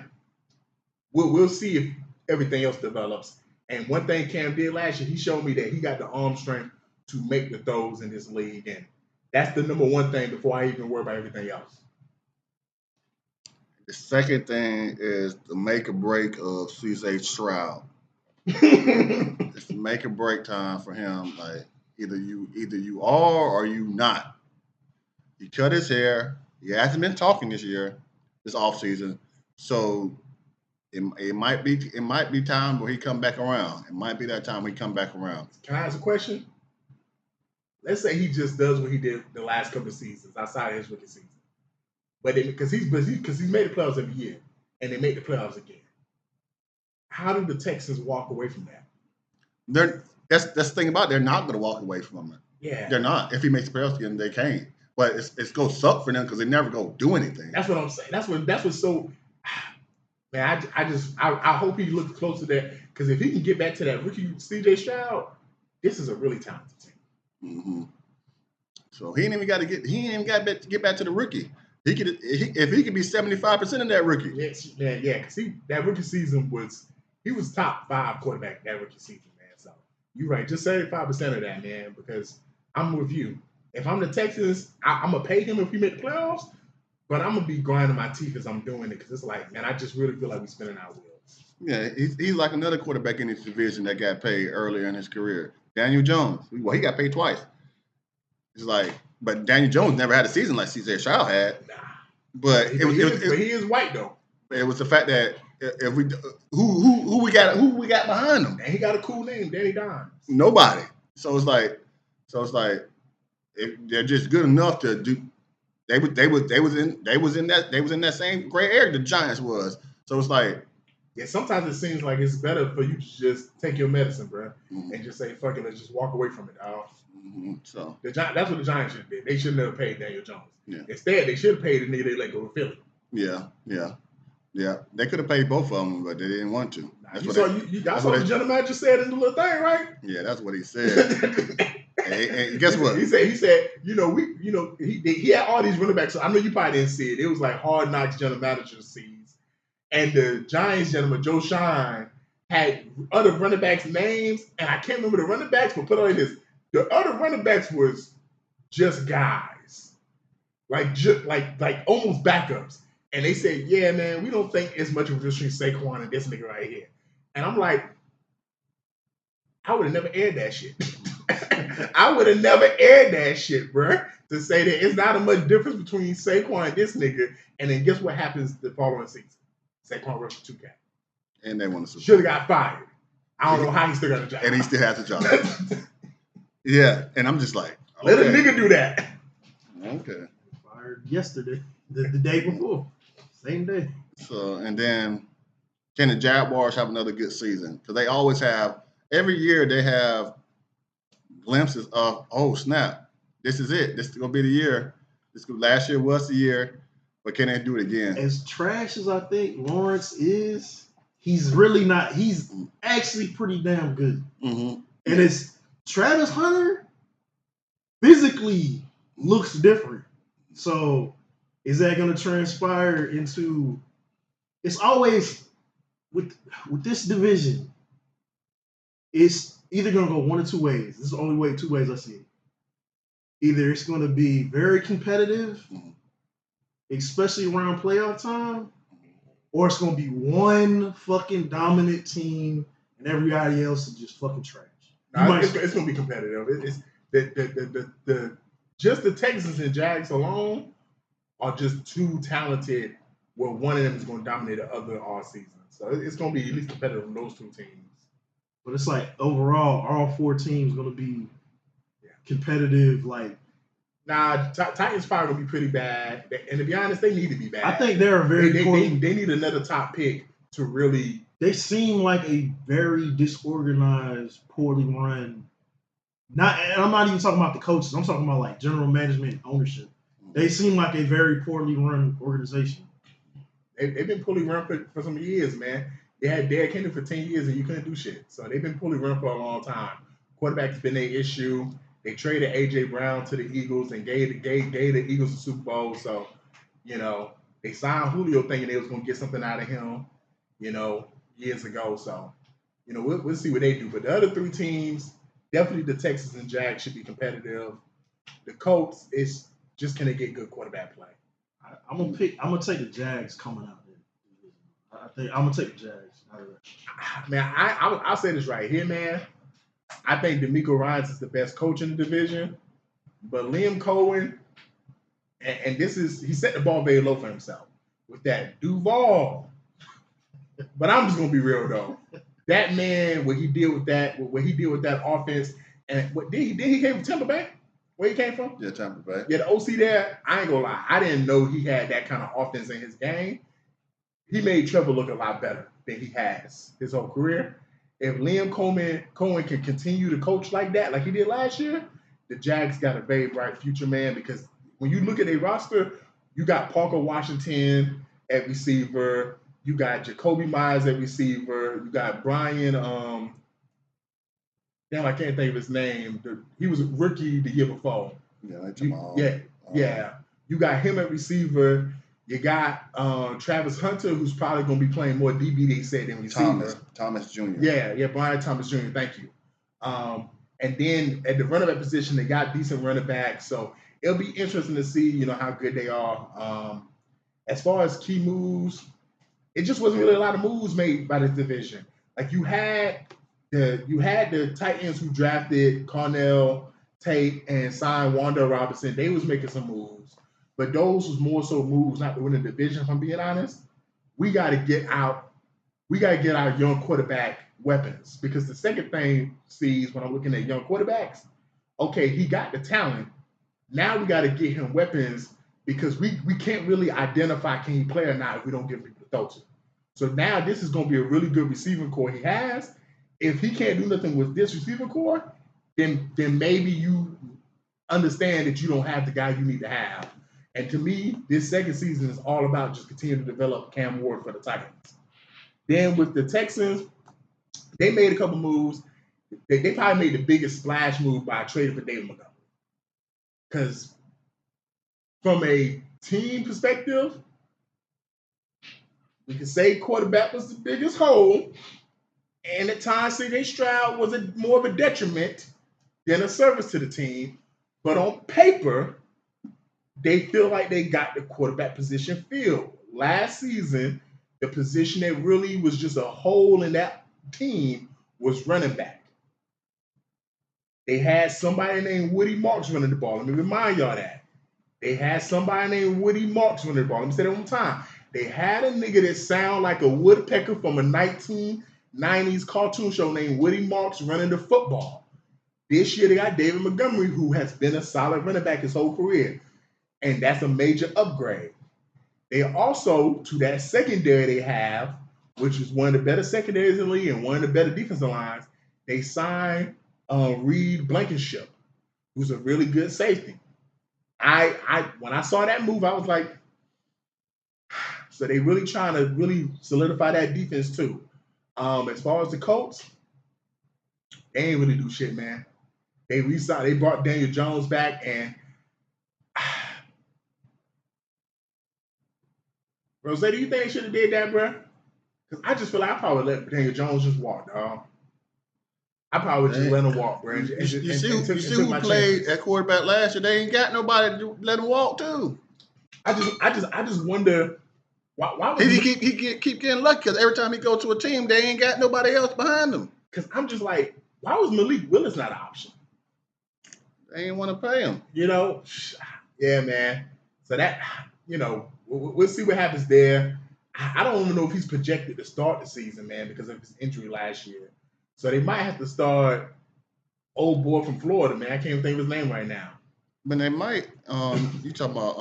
we'll see if everything else develops. And one thing Cam did last year, he showed me that he got the arm strength to make the throws in this league. And that's the number one thing before I even worry about everything else. The second thing is the make or break of C.J. Stroud. It's the make or break time for him. Like either you are or you not. He cut his hair. He hasn't been talking this offseason. So it might be time where he come back around. It might be that time where he come back around. Can I ask a question? Let's say he just does what he did the last couple of seasons outside of his rookie season, but because he's made the playoffs every year, and they make the playoffs again. How do the Texans walk away from that? That's the thing about it. They're not going to walk away from it. Yeah, They're not. If he makes the playoffs again, they can't. But it's going to suck for them because they never go do anything. that's what I'm saying. That's what's so. Man, I hope he looks close to that because if he can get back to that rookie C.J. Stroud, this is a really talented team. Mm-hmm. So he ain't even got to get back to the rookie. If he could be 75% of that rookie. Yes, man, yeah, because that rookie season he was top 5 quarterback that rookie season, man. So you're right, just 75% of that, man. Because I'm with you. If I'm the Texans, I'm gonna pay him if we make the playoffs, but I'm gonna be grinding my teeth as I'm doing it because it's like, man, I just really feel like we're spinning our wheels. Yeah, he's like another quarterback in his division that got paid earlier in his career. Daniel Jones. Well, he got paid twice. It's like, but Daniel Jones never had a season like C.J. Stroud had. Nah. But he is white though. It was the fact that if we who we got behind him, and he got a cool name, Danny Dimes. Nobody. So it's like they're just good enough to do. They was in that same gray area the Giants was. So it's like, yeah, sometimes it seems like it's better for you to just take your medicine, bro, mm-hmm. and just say, fuck it, let's just walk away from it, dog. Mm-hmm. So that's what the Giants should have did. They should have never paid Daniel Jones. Yeah. Instead, they should have paid the nigga they let go to Philly. Yeah. They could have paid both of them, but they didn't want to. That's what the general manager said in the little thing, right? Yeah, that's what he said. and guess what? He said, he had all these running backs. So I know you probably didn't see it. It was like Hard Knocks general manager sees, and the Giants gentleman Joe Shine had other running backs' names, and I can't remember the running backs, but put it like this: the other running backs was just guys, like almost backups. And they said, yeah, man, we don't think as much of this between Saquon and this nigga right here. And I'm like, I would have never aired that shit. I would have never aired that shit, bro. To say that it's not a much difference between Saquon and this nigga. And then guess what happens the following season? Saquon rushed 2K. And they won the Super Bowl. Should have got fired. I don't know how he still got a job. And he still has a job. Yeah. And I'm just like, okay. Let a nigga do that. Okay. Fired yesterday, the day before. Same day. So, and then can the Jaguars have another good season? Because they always have, every year they have glimpses of, oh, snap, this is it. This is going to be the year. Last year was the year, but can they do it again? As trash as I think Lawrence is, he's really not. He's actually pretty damn good. Mm-hmm. And it's Travis Hunter physically looks different. So is that going to transpire into? It's always with this division. It's either going to go one or two ways. This is the only two ways I see it. Either it's going to be very competitive, especially around playoff time, or it's going to be one fucking dominant team and everybody else is just fucking trash. It's going to be competitive. It's just the Texans and Jags alone are just too talented where one of them is going to dominate the other all season. So it's going to be at least competitive from those two teams. But it's like overall, all four teams going to be competitive. Like, Titans probably going to be pretty bad. And to be honest, they need to be bad. I think they're a very they need another top pick to really. They seem like a very disorganized, poorly run. And I'm not even talking about the coaches. I'm talking about like general management, ownership. They seem like a very poorly run organization. They've been poorly run for some years, man. They had Derrick Henry for 10 years and you couldn't do shit. So they've been poorly run for a long time. Quarterback's been their issue. They traded A.J. Brown to the Eagles and gave the Eagles the Super Bowl. So, they signed Julio thinking they was going to get something out of him, years ago. So, we'll see what they do. But the other three teams, definitely the Texans and Jags should be competitive. The Colts is just going to get good quarterback play. I'm gonna take the Jags coming out there. I think I'm gonna take the Jags out of that. Man, I'll say this right here, man. I think DeMeco Ryans is the best coach in the division, but Liam Cohen, and he set the ball very low for himself with that Duval. But I'm just gonna be real though. That man, what he did with that offense, and he came from Tampa Bay? Where he came from? Yeah, Tampa Bay. Yeah, the OC there, I ain't gonna lie. I didn't know he had that kind of offense in his game. he made Trevor look a lot better than he has his whole career. If Liam Cohen can continue to coach like that, like he did last year, the Jags got a very bright future, man, because when you look at their roster, you got Parker Washington at receiver, you got Jacoby Myers at receiver, you got Brian, damn, I can't think of his name. He was a rookie the year before. Yeah. You got him at receiver. You got Travis Hunter, who's probably going to be playing more DB, they said, than receiver. Thomas Jr. Yeah, Brian Thomas Jr., thank you. And then at the running back position, they got decent running backs. So it'll be interesting to see, how good they are. As far as key moves, it just wasn't really a lot of moves made by this division. Like you had the Titans who drafted Cornell Tate and signed Wanda Robinson. They was making some moves, but those was more so moves not to win the division. If I'm being honest, we got to get our young quarterback weapons, because the second thing sees when I'm looking at young quarterbacks, okay, he got the talent. Now we got to get him weapons, because we can't really identify can he play or not if we don't give him people to throw to. So now this is going to be a really good receiving core he has. If he can't do nothing with this receiving core, then maybe you understand that you don't have the guy you need to have. And to me, this second season is all about just continuing to develop Cam Ward for the Titans. Then with the Texans, they made a couple moves. They probably made the biggest splash move by trading for David Montgomery. Because from a team perspective, we can say quarterback was the biggest hole. And at times, C.J. Stroud was more of a detriment than a service to the team. But on paper, they feel like they got the quarterback position filled. Last season, the position that really was just a hole in that team was running back. They had somebody named Woody Marks running the ball. Let me remind y'all that. They had somebody named Woody Marks running the ball. Let me say that one more time. They had a nigga that sound like a woodpecker from a 1990s cartoon show named Woody Marks running the football. This year they got David Montgomery, who has been a solid running back his whole career. And that's a major upgrade. They also, to that secondary they have, which is one of the better secondaries in the league and one of the better defensive lines, they signed Reed Blankenship, who's a really good safety. When I saw that move, I was like, so they really trying to really solidify that defense too. As far as the Colts, they ain't really do shit, man. They brought Daniel Jones back, and Rose, do you think they should have did that, bro? Because I just feel like I probably let Daniel Jones just walk, dog. I probably would just let him walk, bro. You see who played at quarterback last year? They ain't got nobody to let him walk too. I just wonder why would he keep getting lucky, because every time he go to a team, they ain't got nobody else behind him. Because I'm just like, why was Malik Willis not an option? They ain't want to pay him. Yeah, man. So that, we'll see what happens there. I don't even know if he's projected to start the season, man, because of his injury last year. So they might have to start old boy from Florida, man. I can't even think of his name right now. But they might. You talking about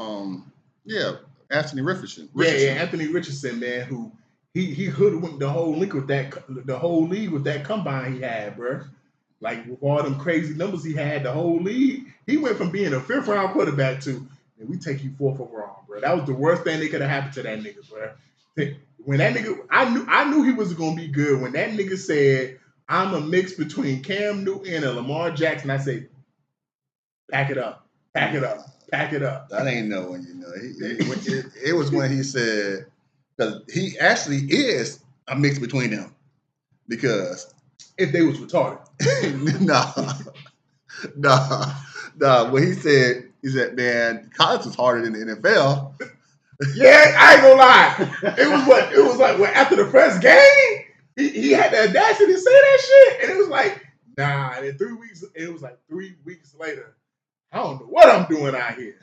Anthony Richardson. Yeah, Anthony Richardson, man, who he hoodwinked the whole league with that combine he had, bro. Like with all them crazy numbers he had, the whole league, he went from being a 5th round quarterback to, man, we take you 4th overall, bro. That was the worst thing that could have happened to that nigga, bro. When that nigga, I knew he was gonna be good. When that nigga said, I'm a mix between Cam Newton and Lamar Jackson, I said, pack it up. That ain't knowing, it was when he said, because he actually is a mix between them. Because if they was retarded. Nah. When he said, man, college is harder than the NFL. Yeah, I ain't gonna lie. It was like after the first game, he had the audacity to say that shit, and it was like, nah. And in 3 weeks, it was like 3 weeks later, I don't know what I'm doing out here.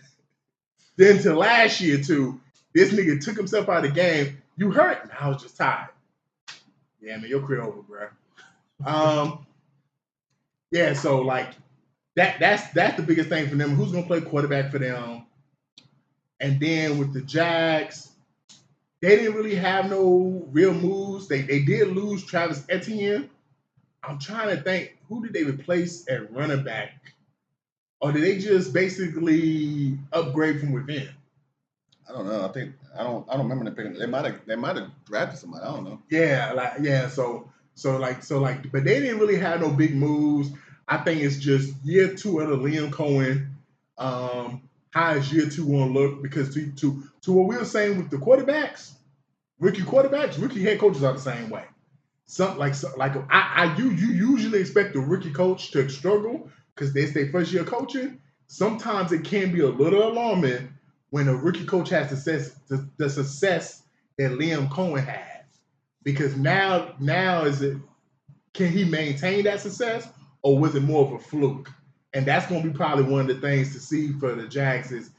Then to last year too, this nigga took himself out of the game. You hurt? And I was just tired. Yeah, man, your career over, bro. Yeah, so like that's the biggest thing for them. Who's gonna play quarterback for them? And then with the Jags, They didn't really have no real moves. They did lose Travis Etienne. I'm trying to think, who did they replace at running back? Or did they just basically upgrade from within? I don't know. I don't remember them picking. They might have drafted somebody. I don't know. Yeah. So, but they didn't really have no big moves. I think it's just year 2 of the Liam Cohen. How is year 2 going to look? Because to what we were saying with the quarterbacks, rookie head coaches are the same way. You usually expect the rookie coach to struggle because they stay first year coaching. Sometimes it can be a little alarming when a rookie coach has the success that Liam Cohen had, because now is it, can he maintain that success, or was it more of a fluke? And that's going to be probably one of the things to see for the Jags is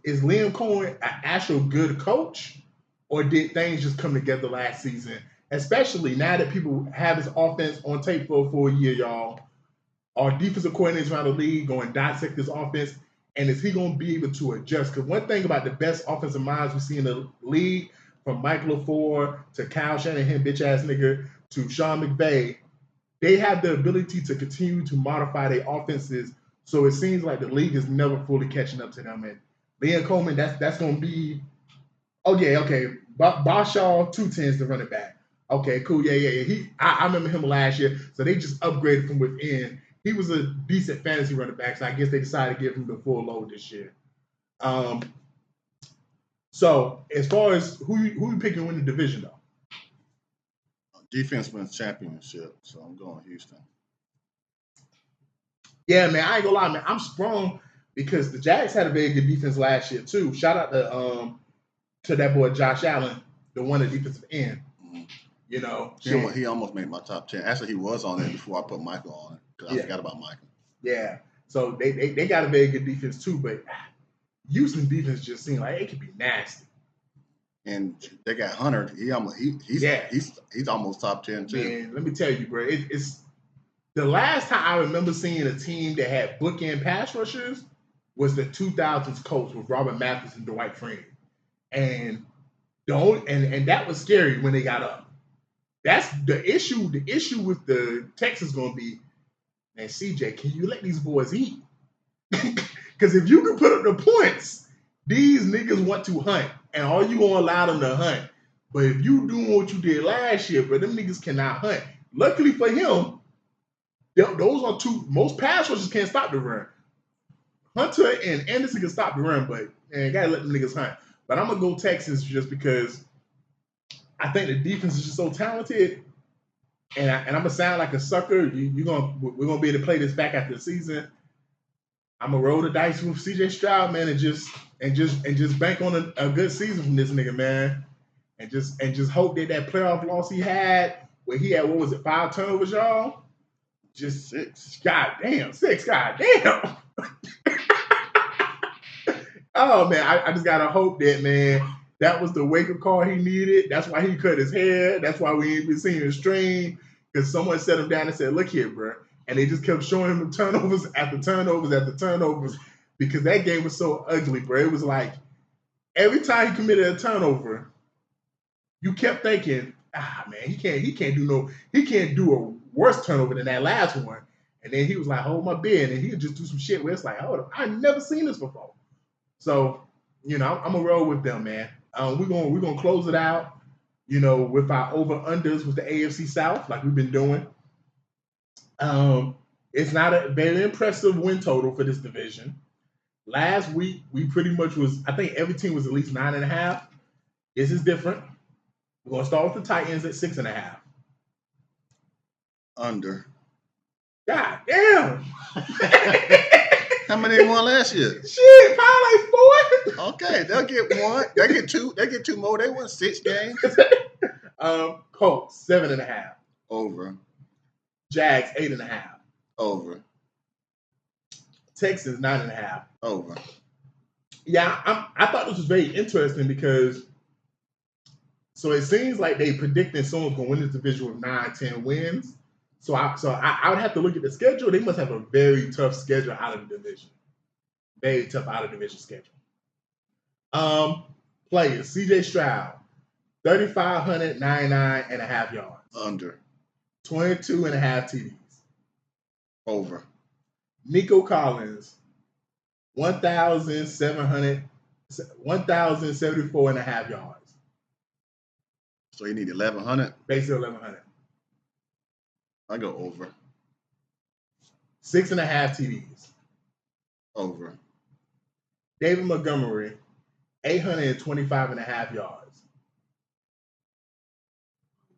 Liam Cohen an actual good coach, or did things just come together last season? Especially now that people have his offense on tape for a year, y'all. Our defensive coordinators around the league going to dissect this offense, and is he going to be able to adjust? Because one thing about the best offensive minds we see in the league, from Mike LaFleur to Kyle Shanahan, bitch ass nigga, to Sean McVay, they have the ability to continue to modify their offenses. So it seems like the league is never fully catching up to them. And Liam Coleman, that's going to be, okay. Barshaw 210s to run it back. Okay, cool. Yeah. I remember him last year. So they just upgraded from within. He was a decent fantasy running back, so I guess they decided to give him the full load this year. So as far as who you picking to win the division, though? Defense wins championship, so I'm going Houston. Yeah, man, I ain't gonna lie, man. I'm sprung because the Jags had a very good defense last year too. Shout out to that boy Josh Allen, the one at defensive end. Mm-hmm. You know, he almost made my top 10. Actually, he was on there before I put Michael on it because I forgot about Michael. Yeah, so they got a very good defense too, but Houston defense just seemed like it could be nasty. And they got Hunter. He's almost top 10 too. Man, let me tell you, bro, it's the last time I remember seeing a team that had bookend pass rushers was the 2000s Colts with Robert Mathis and Dwight Freeney, and that was scary when they got up. That's the issue. The issue with the Texans going to be, man, CJ, can you let these boys eat? Because if you can put up the points, these niggas want to hunt, and all you gonna allow them to hunt. But if you doing what you did last year, bro, them niggas cannot hunt. Luckily for him, those are most pass rushers can't stop the run. Hunter and Anderson can stop the run, but man, gotta let them niggas hunt. But I'm gonna go Texans just because I think the defense is just so talented, and I'm gonna sound like a sucker. We're gonna be able to play this back after the season. I'm gonna roll the dice with CJ Stroud, man, and just bank on a good season from this nigga, man, and just hope that playoff loss he had, where he had 5 turnovers, y'all. Just 6. God damn, 6. God damn. Oh man, I just gotta hope that, man, that was the wake-up call he needed. That's why he cut his hair. That's why we ain't been seeing him stream, because someone set him down and said, "Look here, bro." And they just kept showing him the turnovers after turnovers after turnovers, because that game was so ugly, bro. It was like every time he committed a turnover, you kept thinking, man, he can't do a worse turnover than that last one. And then he was like, hold my beer, and he'd just do some shit where it's like, hold on, I've never seen this before. So, I'm gonna roll with them, man. We're gonna close it out, with our over-unders with the AFC South, like we've been doing. It's not a very impressive win total for this division. Last week, we pretty much I think every team was at least 9.5. This is different. We're going to start with the Titans at 6.5. Under. God damn. How many they won last year? Shit, probably like 4. Okay, they'll get 1. They get 2. They get 2 more. They won 6 games. Colts 7.5. Over. Jags 8.5. Over. Texans 9.5. Over. Yeah, I thought this was very interesting because so it seems like they predicting someone's going to win this division with 9-10 wins. So I would have to look at the schedule. They must have a very tough schedule out of the division. Very tough out of division schedule. Players: CJ Stroud, 3,599.5 yards. Under. 22.5 TDs. Over. Nico Collins, 1,074.5 yards. So you need 1,100. Basically 1,100. I go over. 6.5 TDs. Over. David Montgomery, 825.5 yards.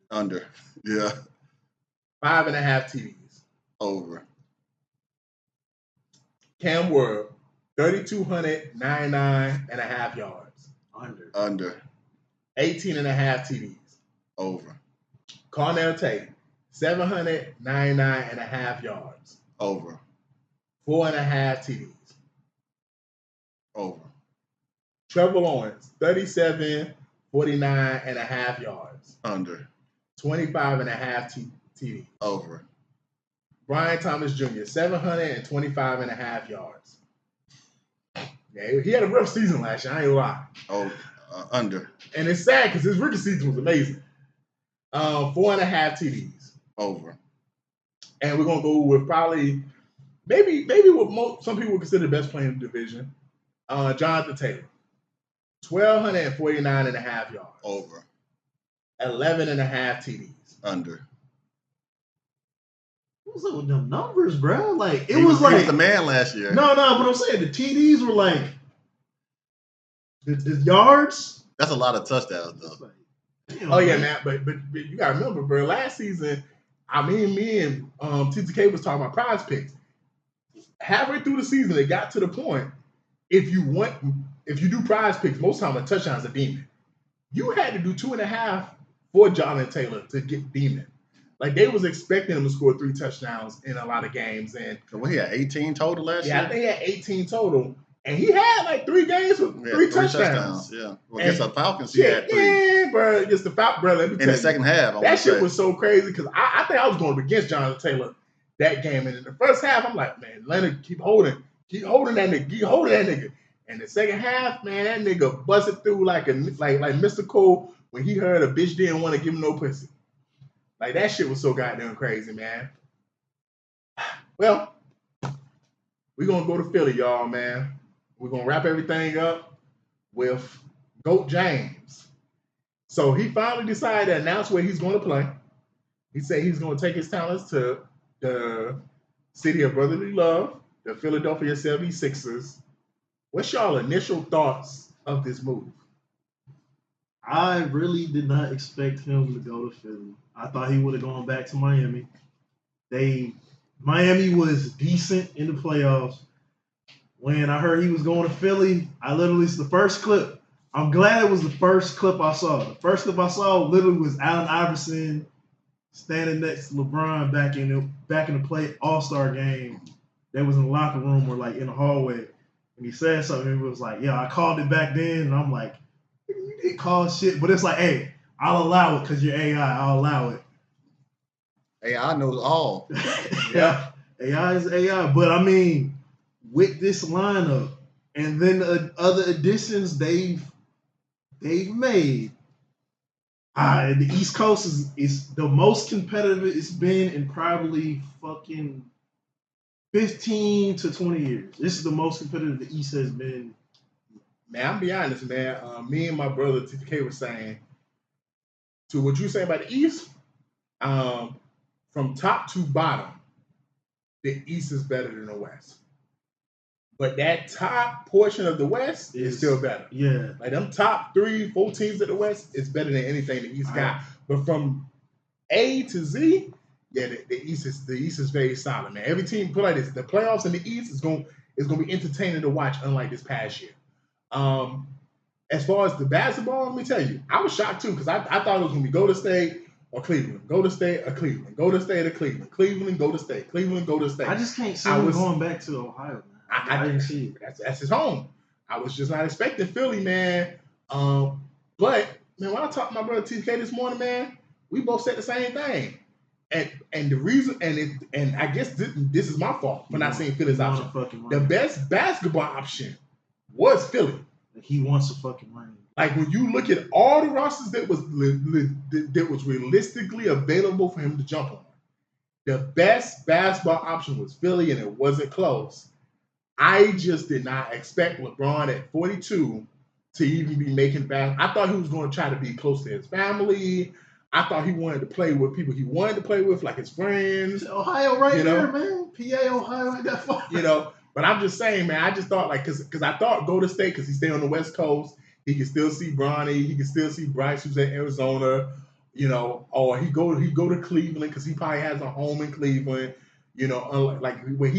Under. Yeah. 5.5 TDs. Over. Cam Ward, 3,299.5 yards. Under. 18.5 TDs. Over. Cornell Tate, 799.5 yards. Over. 4.5 TDs. Over. Trevor Lawrence, 3,749.5 yards. Under. 25.5 TDs. Over. Brian Thomas Jr., 725.5 yards. Yeah, he had a rough season last year, I ain't gonna lie. Oh, under. And it's sad because his rookie season was amazing. 4.5 TDs. Over. And we're gonna go with probably maybe what some people would consider the best player in the division. Jonathan Taylor. 1,249.5 yards. Over. 11.5 TDs. Under. What's up with them numbers, bro? Like He was the man last year. No, but I'm saying the TDs were like the yards. That's a lot of touchdowns, though. Like, damn, Oh yeah, man. But you gotta remember, bro. Last season, me and TTK was talking about prize picks. Halfway through the season, it got to the point. If you do prize picks, most time a touchdown's a demon. You had to do 2.5 for Jonathan Taylor to get demon. Like they was expecting him to score 3 touchdowns in a lot of games, and What, he had 18 total last year? I think he had 18 total, and he had like 3 games with 3 touchdowns. Yeah, well, against the Falcons, he Yeah, had 3 yeah, bro. Against the Falcons, bro. Let me in tell the you, second half. that shit was so crazy because I think I was going against Jonathan Taylor that game, and in the first half, I'm like, man, Leonard, keep holding that nigga. And the second half, man, that nigga busted through like Mr. Cole when he heard a bitch didn't want to give him no pussy. Like that shit was so goddamn crazy, man. Well, we're gonna go to Philly, y'all, man. We're gonna wrap everything up with Goat James. So he finally decided to announce where he's gonna play. He said he's gonna take his talents to the city of brotherly love, the Philadelphia 76ers. What's y'all initial thoughts of this move? I really did not expect him to go to Philly. I thought he would have gone back to Miami. Miami was decent in the playoffs. When I heard he was going to Philly, the first clip. I'm glad it was the first clip I saw. The first clip I saw literally was Allen Iverson standing next to LeBron back in the play All-Star game. That was in the locker room or like in the hallway. And he said something. It was like, yeah, I called it back then. And I'm like, you didn't call shit. But it's like, hey, I'll allow it because you're AI. I'll allow it. AI knows all. Yeah, AI is AI. But I mean, with this lineup and then the other additions they've made, the East Coast is the most competitive it's been in probably fucking 15 to 20 years. This is the most competitive the East has been. Man, I'm be honest, man. Me and my brother TK were saying to what you say about the East, from top to bottom, the East is better than the West. But that top portion of the West is still better. Yeah. Like them top 3-4 teams of the West is better than anything the East got. But from A to Z, yeah, the East is very solid, man. Every team put like this, the playoffs in the East is going to be entertaining to watch, unlike this past year. As far as the basketball, let me tell you, I was shocked too because I thought it was going to be Golden State or Cleveland, Golden State or Cleveland, Golden State or Cleveland, Cleveland, Golden State, Cleveland, Golden State. I just can't see him going back to Ohio, man. I didn't see it. That's his home. I was just not expecting Philly, man. But man, when I talked to my brother TK this morning, man, we both said the same thing. And the reason, and I guess this is my fault for not seeing Philly's option. The best basketball option was Philly. He wants a fucking ring. Like when you look at all the rosters that was realistically available for him to jump on, the best basketball option was Philly, and it wasn't close. I just did not expect LeBron at 42 to even be making basketball. I thought he was going to try to be close to his family. I thought he wanted to play with people he wanted to play with, like his friends. Ohio right here, man. PA, Ohio ain't that far. But I'm just saying, man, I just thought, like, because I thought Golden State, because he stay on the West Coast, he can still see Bronny, he can still see Bryce, who's in Arizona, or he go to Cleveland because he probably has a home in Cleveland, like where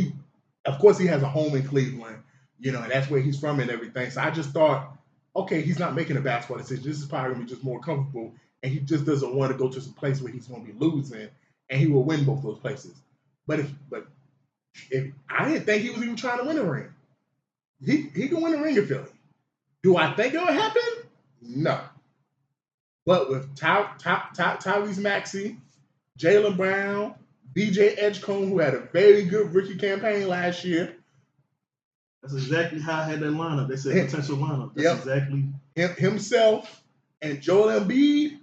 of course he has a home in Cleveland, and that's where he's from and everything. So I just thought, okay, he's not making a basketball decision. This is probably gonna be just more comfortable, and he just doesn't want to go to some place where he's gonna be losing, and he will win both those places. But if I didn't think he was even trying to win a ring, he can win a ring in Philly. Do I think it'll happen? No. But with Tyrese Maxey, Jaylen Brown, BJ Edgecombe, who had a very good rookie campaign last year. That's exactly how I had that lineup. They said potential lineup. That's exactly himself and Joel Embiid.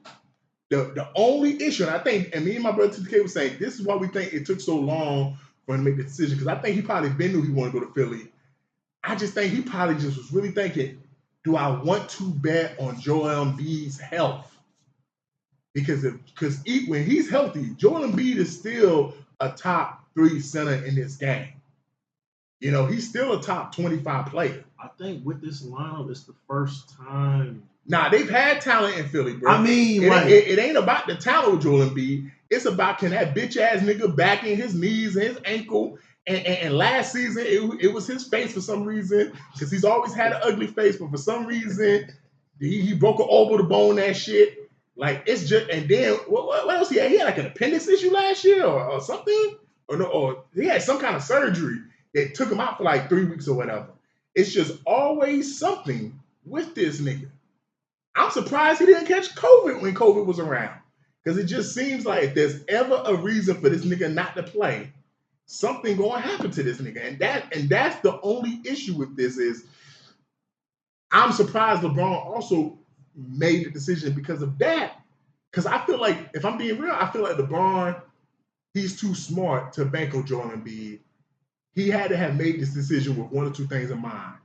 The only issue, and I think, and me and my brother TK was saying, this is why we think it took so long for him to make the decision, because I think he probably knew he wanted to go to Philly. I just think he probably just was really thinking, do I want to bet on Joel Embiid's health? Because when he's healthy, Joel Embiid is still a top 3 center in this game. He's still a top 25 player. I think with this lineup, it's the first time. Nah, they've had talent in Philly, bro. I mean, it ain't about the talent with Joel Embiid. It's about, can that bitch ass nigga back in his knees and his ankle. And last season, it was his face for some reason, because he's always had an ugly face, but for some reason, he broke an orbital bone, that shit. Like, it's just, and then, what else he had? He had like an appendix issue last year or something? Or he had some kind of surgery that took him out for like 3 weeks or whatever. It's just always something with this nigga. I'm surprised he didn't catch COVID when COVID was around, because it just seems like if there's ever a reason for this nigga not to play, something gonna happen to this nigga, and that's the only issue with this is I'm surprised LeBron also made the decision because of that. Because I feel like, if I'm being real, I feel like LeBron, he's too smart to bank on Joel Embiid. He had to have made this decision with one or two things in mind.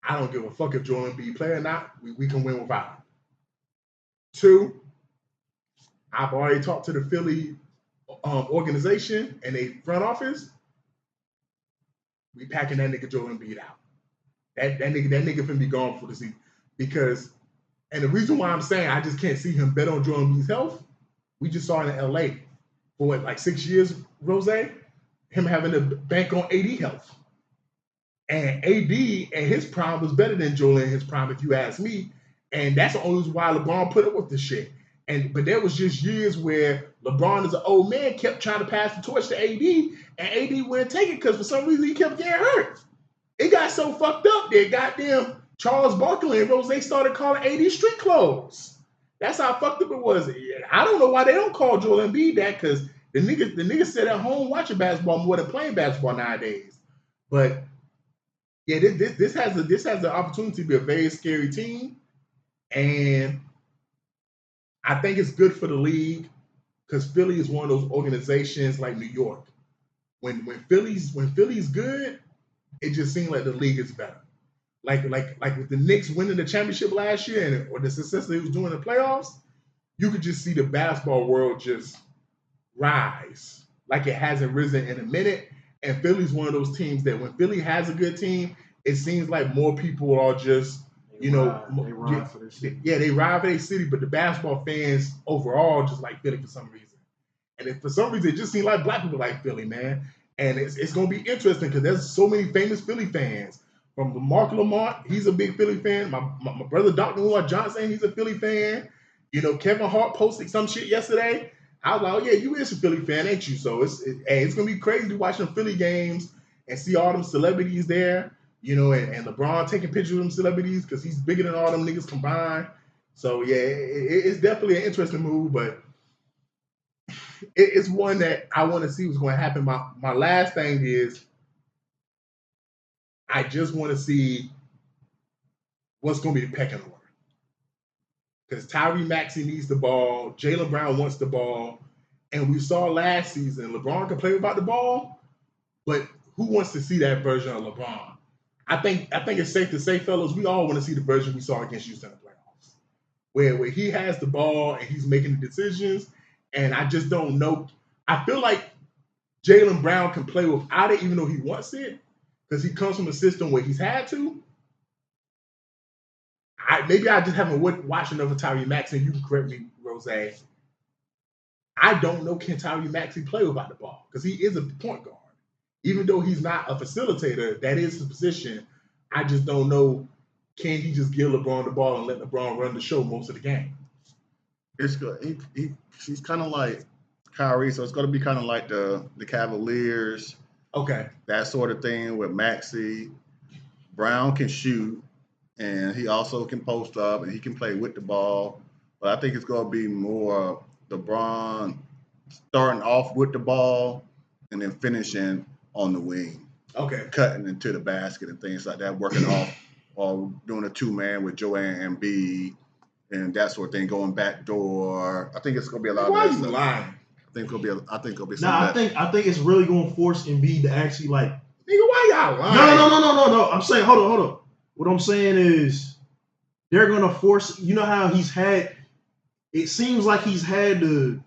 I don't give a fuck if Joel Embiid play or not. We can win without him. 2, I've already talked to the Philly organization and they front office. We packing that nigga Joel Embiid out. That nigga finna be gone for the season. Because, and the reason why I'm saying I just can't see him bet on Joel Embiid's health, we just saw it in LA for like 6 years, Rose, him having to bank on AD health. And AD and his prime was better than Joel in his prime, if you ask me. And that's the only reason why LeBron put up with this shit. But there was just years where LeBron, as an old man, kept trying to pass the torch to AD, and AD wouldn't take it because for some reason he kept getting hurt. It got so fucked up that goddamn Charles Barkley and Rose started calling AD street clothes. That's how fucked up it was. I don't know why they don't call Joel Embiid that, because the nigga sit at home watching basketball more than playing basketball nowadays. But yeah, this has the opportunity to be a very scary team, and I think it's good for the league, because Philly is one of those organizations like New York. When Philly's good, it just seems like the league is better. Like with the Knicks winning the championship last year, or the success they was doing in the playoffs, you could just see the basketball world just rise like it hasn't risen in a minute. And Philly's one of those teams that when Philly has a good team, it seems like more people are just, they ride for their city. Yeah, they ride for their city, but the basketball fans overall just like Philly for some reason. And for some reason, it just seems like black people like Philly, man. And it's going to be interesting because there's so many famous Philly fans. From Mark Lamont, he's a big Philly fan. My brother, Dr. Noah Johnson, he's a Philly fan. Kevin Hart posted some shit yesterday. I was like, oh, yeah, you is a Philly fan, ain't you? So it's going to be crazy to watch them Philly games and see all them celebrities there, and LeBron taking pictures of them celebrities because he's bigger than all them niggas combined. So, yeah, it's definitely an interesting move, but it's one that I want to see what's going to happen. My last thing is I just want to see what's going to be the pecking order. Because Tyree Maxey needs the ball, Jaylen Brown wants the ball, and we saw last season LeBron can play without the ball, but who wants to see that version of LeBron? I think it's safe to say, fellas, we all want to see the version we saw against Houston in the playoffs, where he has the ball and he's making the decisions, and I just don't know. I feel like Jaylen Brown can play without it, even though he wants it, because he comes from a system where he's had to. Maybe I just haven't watched enough of Tyree Maxey. You can correct me, Rose. I don't know, can Tyree Maxey play without the ball, because he is a point guard. Even though he's not a facilitator, that is the position. I just don't know, can he just give LeBron the ball and let LeBron run the show most of the game? It's good. He's kind of like Kyrie, so it's going to be kind of like the Cavaliers. Okay. That sort of thing with Maxey. Brown can shoot, and he also can post up, and he can play with the ball. But I think it's going to be more LeBron starting off with the ball and then finishing on the wing. Okay. Cutting into the basket and things like that, working off or doing a two-man with Joel Embiid and that sort of thing, going back door. I think it's going to be a lot Why of are that you stuff. lying? I think it'll be something. I think it's really going to force Embiid to actually like. Nigga, why y'all lying? No. I'm saying, hold on. What I'm saying is, they're going to force. You know how he's had. It seems like he's had to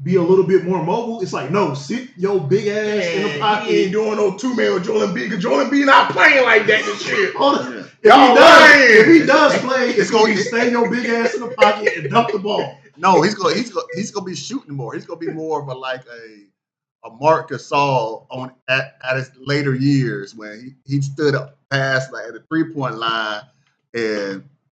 be a little bit more mobile. It's like, no, sit your big ass in the pocket. He ain't doing no two-man with Joel Embiid, because Joel Embiid not playing like that this year. Hold on. Yeah. If he does play, it's going to stay your big ass in the pocket and dump the ball. No, he's going to be shooting more. He's going to be more of a Marc Gasol at his later years when he stood up past like at the 3-point line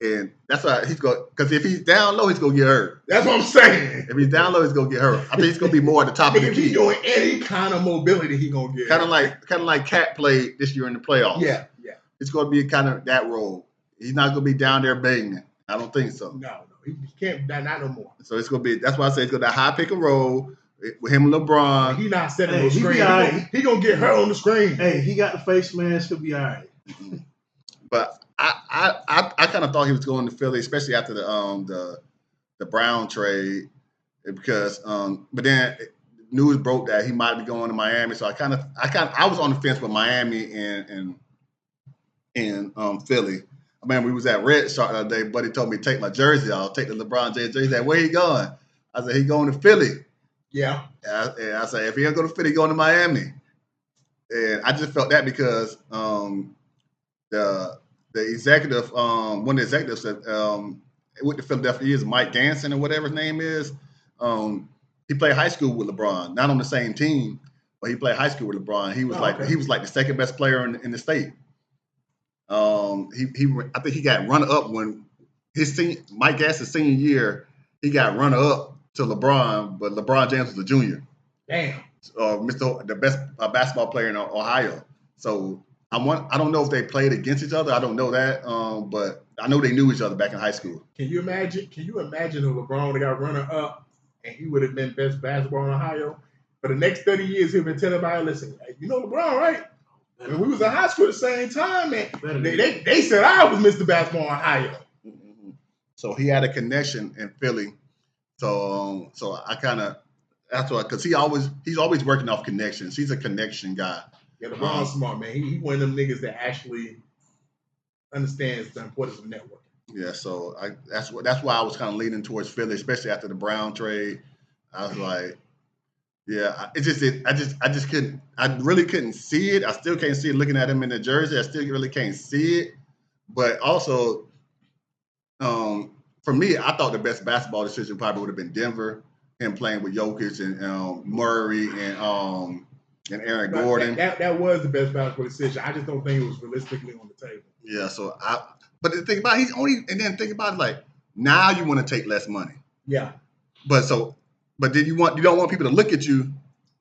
and that's why he's going, because if he's down low, he's going to get hurt. That's what I'm saying. If he's down low, he's going to get hurt. I think he's going to be more at the top of the If he's key. doing any kind of mobility, he going to get Kind of like Cat played this year in the playoffs. Yeah. It's going to be kind of that role. He's not going to be down there begging. I don't think so. No. He can't, not no more. So it's going to be, that's why I say it's going to be a high pick and roll with him and LeBron. He not setting Hey, no he screen. be all right. He going to get hurt on the screen. Hey, he got the face mask. He'll be all right. But I kind of thought he was going to Philly, especially after the Brown trade, because but then news broke that he might be going to Miami. So I was on the fence with Miami and Philly. I mean, we was at Red Shark the other day. Buddy told me take my jersey off, take the LeBron James jersey. He said, "Where he going?" I said, "He going to Philly." Yeah. And I said, "If he don't go to Philly, he going to Miami." And I just felt that because the executive, one of the executives said, with the Philadelphia Eagles, Mike Ganson or whatever his name is, he played high school with LeBron, not on the same team, but he played high school with LeBron. He was he was like the second best player in the state. I think he got runner up when Mike Ganson's senior year. He got runner up to LeBron, but LeBron James was a junior. Damn. The best basketball player in Ohio. So I don't know if they played against each other. I don't know that, but I know they knew each other back in high school. Can you imagine if LeBron would have got runner up and he would have been best basketball in Ohio? For the next 30 years, he'll been telling everybody, listen, hey, you know LeBron, right? When we was in high school at the same time, man, they said I was Mr. Basketball in Ohio. Mm-hmm. So he had a connection in Philly. So I kind of, that's why, because he's always working off connections. He's a connection guy. Yeah, LeBron's smart, man. He one of them niggas that actually understands the importance of networking. Yeah, so that's why I was kind of leaning towards Philly, especially after the Brown trade. I was like, yeah, I just couldn't. I really couldn't see it. I still can't see it looking at him in the jersey. I still really can't see it. But also, for me, I thought the best basketball decision probably would have been Denver, him playing with Jokic and Murray and Aaron Gordon. That was the best basketball decision. I just don't think it was realistically on the table. Yeah, so but the thing about think about it, like, now you want to take less money. Yeah. But then you don't want people to look at you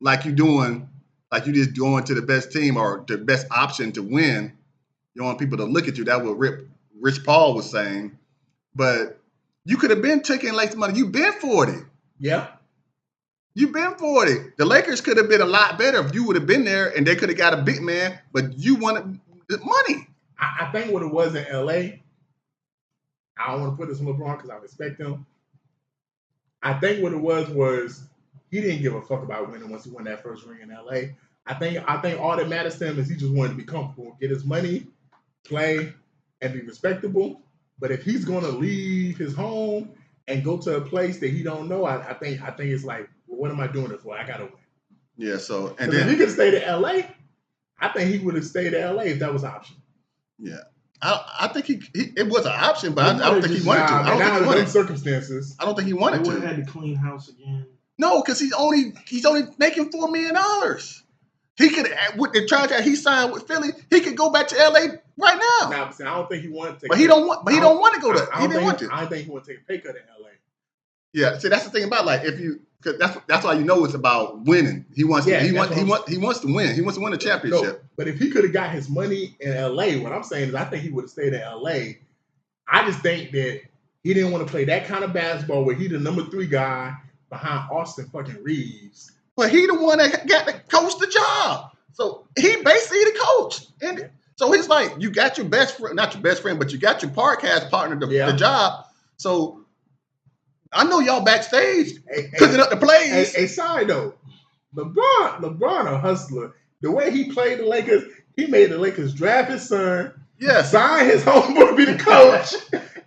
like you're doing, like you just going to the best team or the best option to win. You don't want people to look at you. That's what Rich Paul was saying. But you could have been taking less money. You've been 40. Yeah. You've been 40. The Lakers could have been a lot better if you would have been there and they could have got a big man, but you wanted the money. I think what it was in LA, I don't want to put this on LeBron because I respect him. I think what it was he didn't give a fuck about winning once he won that first ring in LA. I think all that matters to him is he just wanted to be comfortable, get his money, play, and be respectable. But if he's gonna leave his home and go to a place that he don't know, I think it's like, well, what am I doing it for? I gotta win. Yeah. So and then then if he could stay to LA, I think he would have stayed to LA if that was an option. Yeah. I think he it was an option, but I don't think he wanted to. I don't think he wanted circumstances. I don't think he wanted to. Had to clean house again. No, because he's only making $4 million. He could, with the contract he signed with Philly, he could go back to LA right now. Nah, but I don't think he wanted to. But he don't want to go there. He didn't want to. I don't think he want to take a pay cut in LA. Yeah, see, that's the thing about if you, because that's why you know it's about winning. He wants to win. He wants to win a championship. No, but if he could have got his money in LA, what I'm saying is I think he would have stayed in LA. I just think that he didn't want to play that kind of basketball where he the number 3 guy behind Austin fucking Reeves. But he the one that got to coach the job. So he basically the coach. And so he's like, you got your best friend, not your best friend, but you got your podcast partner, the job. So I know y'all backstage cooking up the plays. Hey, side note, LeBron a hustler. The way he played the Lakers, he made the Lakers draft his son, sign his homeboy to be the coach,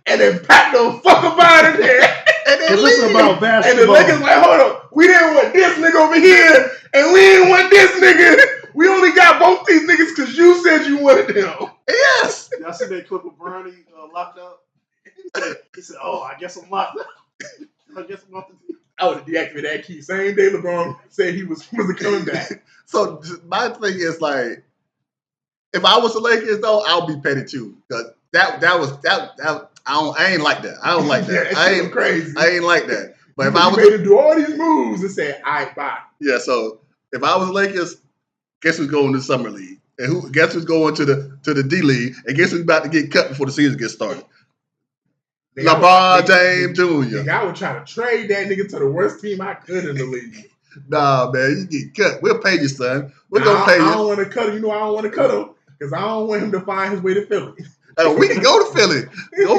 and then Pat don't fuck about it there. And then listen about basketball. And the Lakers like, hold up, we didn't want this nigga over here, and we didn't want this nigga. We only got both these niggas because you said you wanted them. Yes. Y'all see that clip of Bronny locked up? He said, "Oh, I guess I'm locked up. I guess I'm off the team." I would have deactivated that key. Same day LeBron said he was coming back. So my thing is like, if I was the Lakers though, I'll be petty too. Because that I ain't like that. I don't like that. I ain't crazy. I ain't like that. But if I was to do all these moves and say, all right, bye. Yeah, so if I was the Lakers, guess who's going to the Summer League? And guess who's going to the D League? And guess who's about to get cut before the season gets started? LeBron James Jr. I would try to trade that nigga to the worst team I could in the league. Nah, man, you get cut. We'll pay you, son. We're going to pay you. I don't want to cut him. You know I don't want to cut him because I don't want him to find his way to Philly. We can go to Philly.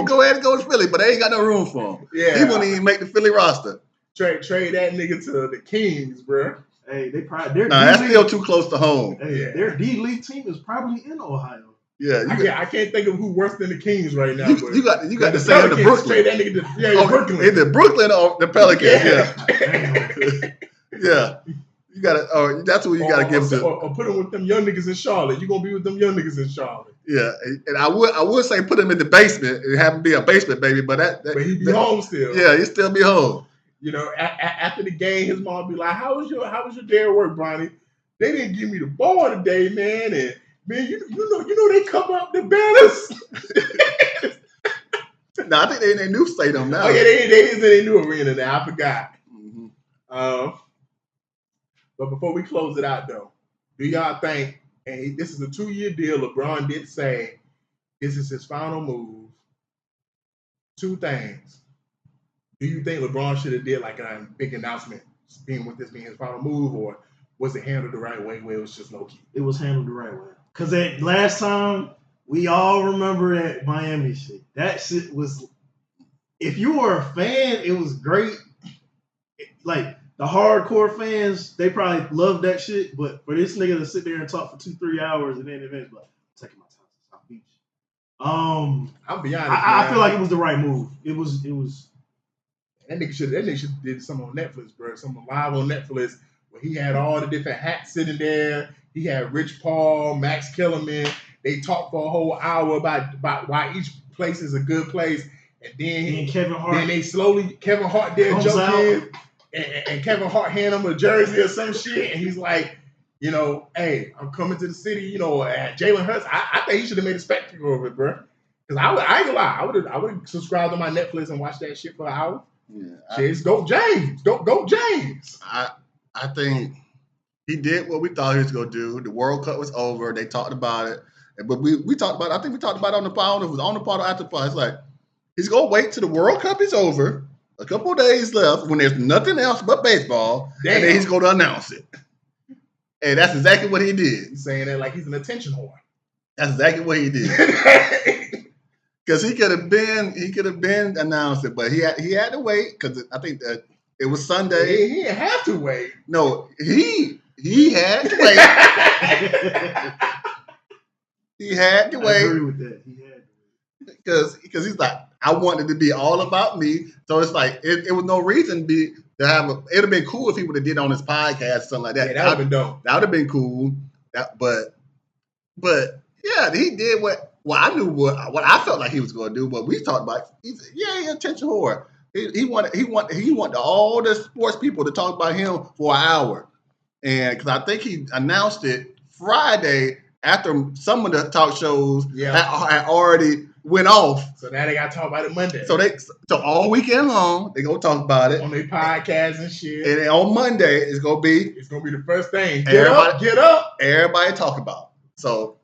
Go ahead and go to Philly, but they ain't got no room for him. Yeah. He wouldn't even make the Philly roster. Trade that nigga to the Kings, bro. Hey, they're that's still too close to home. Hey, their D-League team is probably in Ohio. Yeah, I can't think of who worse than the Kings right now. You got to say the Brooklyn. Trade that nigga to Brooklyn. Either Brooklyn or the Pelicans. Yeah. You gotta. That's what you gotta give to. Or put him with them young niggas in Charlotte. You gonna be with them young niggas in Charlotte. Yeah, and I would say put him in the basement and have him be a basement baby, but he'd be home still. Yeah, he'd still be home. You know, after the game, his mom be like, "How was your day at work, Bronny? They didn't give me the ball today, man. And man, you know they cover up the banners." No, I think they in their new stadium now. Oh yeah, they is in their new arena now. I forgot. Mm-hmm. But before we close it out, though, do y'all think? And this is a 2-year deal. LeBron did say this is his final move. 2 things. Do you think LeBron should have did like a big announcement, being his final move, or was it handled the right way where it was just low key? It was handled the right way. Because that last time, we all remember that Miami shit. That shit was, if you were a fan, it was great. Like, the hardcore fans, they probably loved that shit, but for this nigga to sit there and talk for 2-3 hours and then events, like, I'm taking my time to South Beach. I'll be honest. I feel like it was the right move. It was. That nigga should did something on Netflix, bro. Something live on Netflix where he had all the different hats sitting there. He had Rich Paul, Max Kellerman. They talked for a whole hour about why each place is a good place, and then Kevin Hart. Then they slowly Kevin Hart there jump in. And Kevin Hart hand him a jersey or some shit, and he's like, you know, hey, I'm coming to the city, you know, Jalen Hurts. I think he should have made a spectacle of it, bro. Because I ain't gonna lie, I would have subscribed to my Netflix and watched that shit for an hour. Yeah, go James, go James. I think he did what we thought he was gonna do. The World Cup was over. They talked about it, but we talked about it. I think we talked about it on the pod. It was on the pod or after the pod. It's like he's gonna wait till the World Cup is over. A couple of days left when there's nothing else but baseball, and then he's going to announce it. And that's exactly what he did. He's saying that like he's an attention whore. That's exactly what he did. Because he could have been announced it, but he had to wait because I think that it was Sunday. He didn't have to wait. No, he had to wait. He had to wait. I agree with that. He had to wait. Because he's like, I wanted it to be all about me. So it's like it was no reason to have it would have been cool if he would have did it on his podcast or something like that. Yeah, that would have been dope. That would have been cool. But yeah, he did what I knew what I felt like he was going to do. But we talked about. He's attention whore. He wanted all the sports people to talk about him for an hour, and because I think he announced it Friday after some of the talk shows had already went off. So now they got to talk about it Monday. So all weekend long they gonna talk about it on their podcast and shit. And then on Monday it's gonna be the first thing. Get up. Everybody talk about. So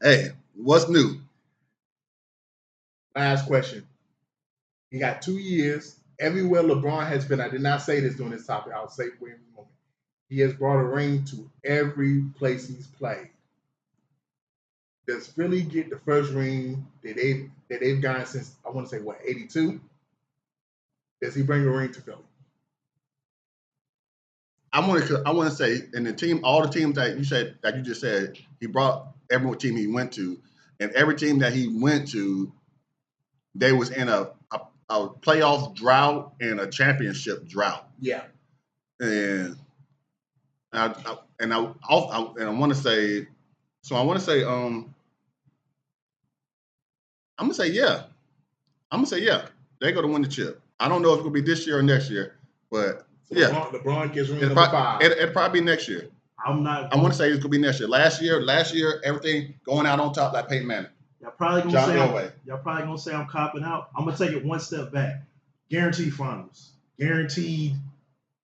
hey, what's new? Last question. He got 2 years. Everywhere LeBron has been, I did not say this during this topic. I'll say it in a moment. He has brought a ring to every place he's played. Does Philly get the first ring that they've gotten since, I want to say, 82? Does he bring a ring to Philly? I want to say, in the team, all the teams that you just said, he brought every team he went to, and every team that he went to, they was in a playoff drought and a championship drought. Yeah. And I want to say, I'm gonna say yeah. They're gonna win the chip. I don't know if it's gonna be this year or next year, but yeah. LeBron gets ring number 5. It'll probably be next year. I want to say it's gonna be next year. Last year, everything going out on top like Peyton Manning. Y'all probably gonna say I'm copping out. I'm gonna take it one step back. Guaranteed finals. Guaranteed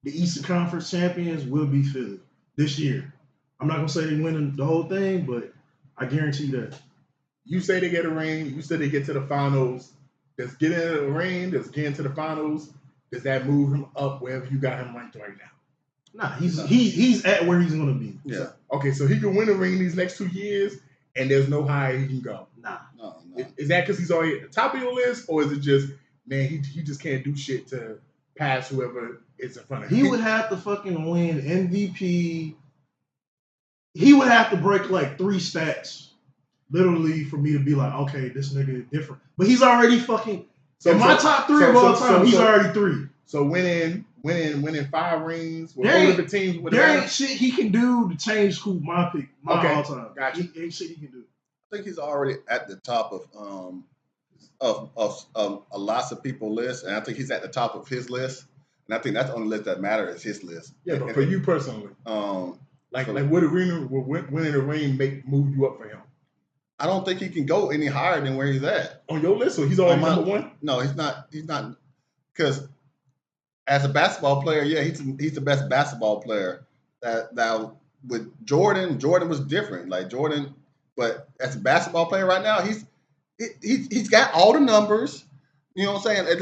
the Eastern Conference champions will be Philly this year. I'm not gonna say they win the whole thing, but I guarantee that. You say they get a ring. You say they get to the finals. Does getting into the ring, does getting to the finals, does that move him up wherever you got him ranked right now? Nah, he's at where he's gonna be. Yeah. Okay, so he can win a ring these next 2 years, and there's no higher he can go. Nah. No. Is that because he's already at the top of your list, or is it just, man, he just can't do shit to pass whoever is in front of him? He would have to fucking win MVP. He would have to break like 3 stats, literally, for me to be like, okay, this nigga is different. But he's already fucking in my top 3 of all time. He's already 3. So winning 5 rings with all different teams. There ain't shit he can do to change who my all time. Gotcha. Ain't shit he can do. I think he's already at the top of lots of people's list, and I think he's at the top of his list. And I think that's the only list that matters is his list. Yeah, but for you personally, like would winning a ring move you up for him? I don't think he can go any higher than where he's at on your list. So he's already number 1. No, he's not. He's not, because as a basketball player, yeah, he's the best basketball player. That with Jordan was different. Like Jordan. But as a basketball player right now, he's got all the numbers. You know what I'm saying?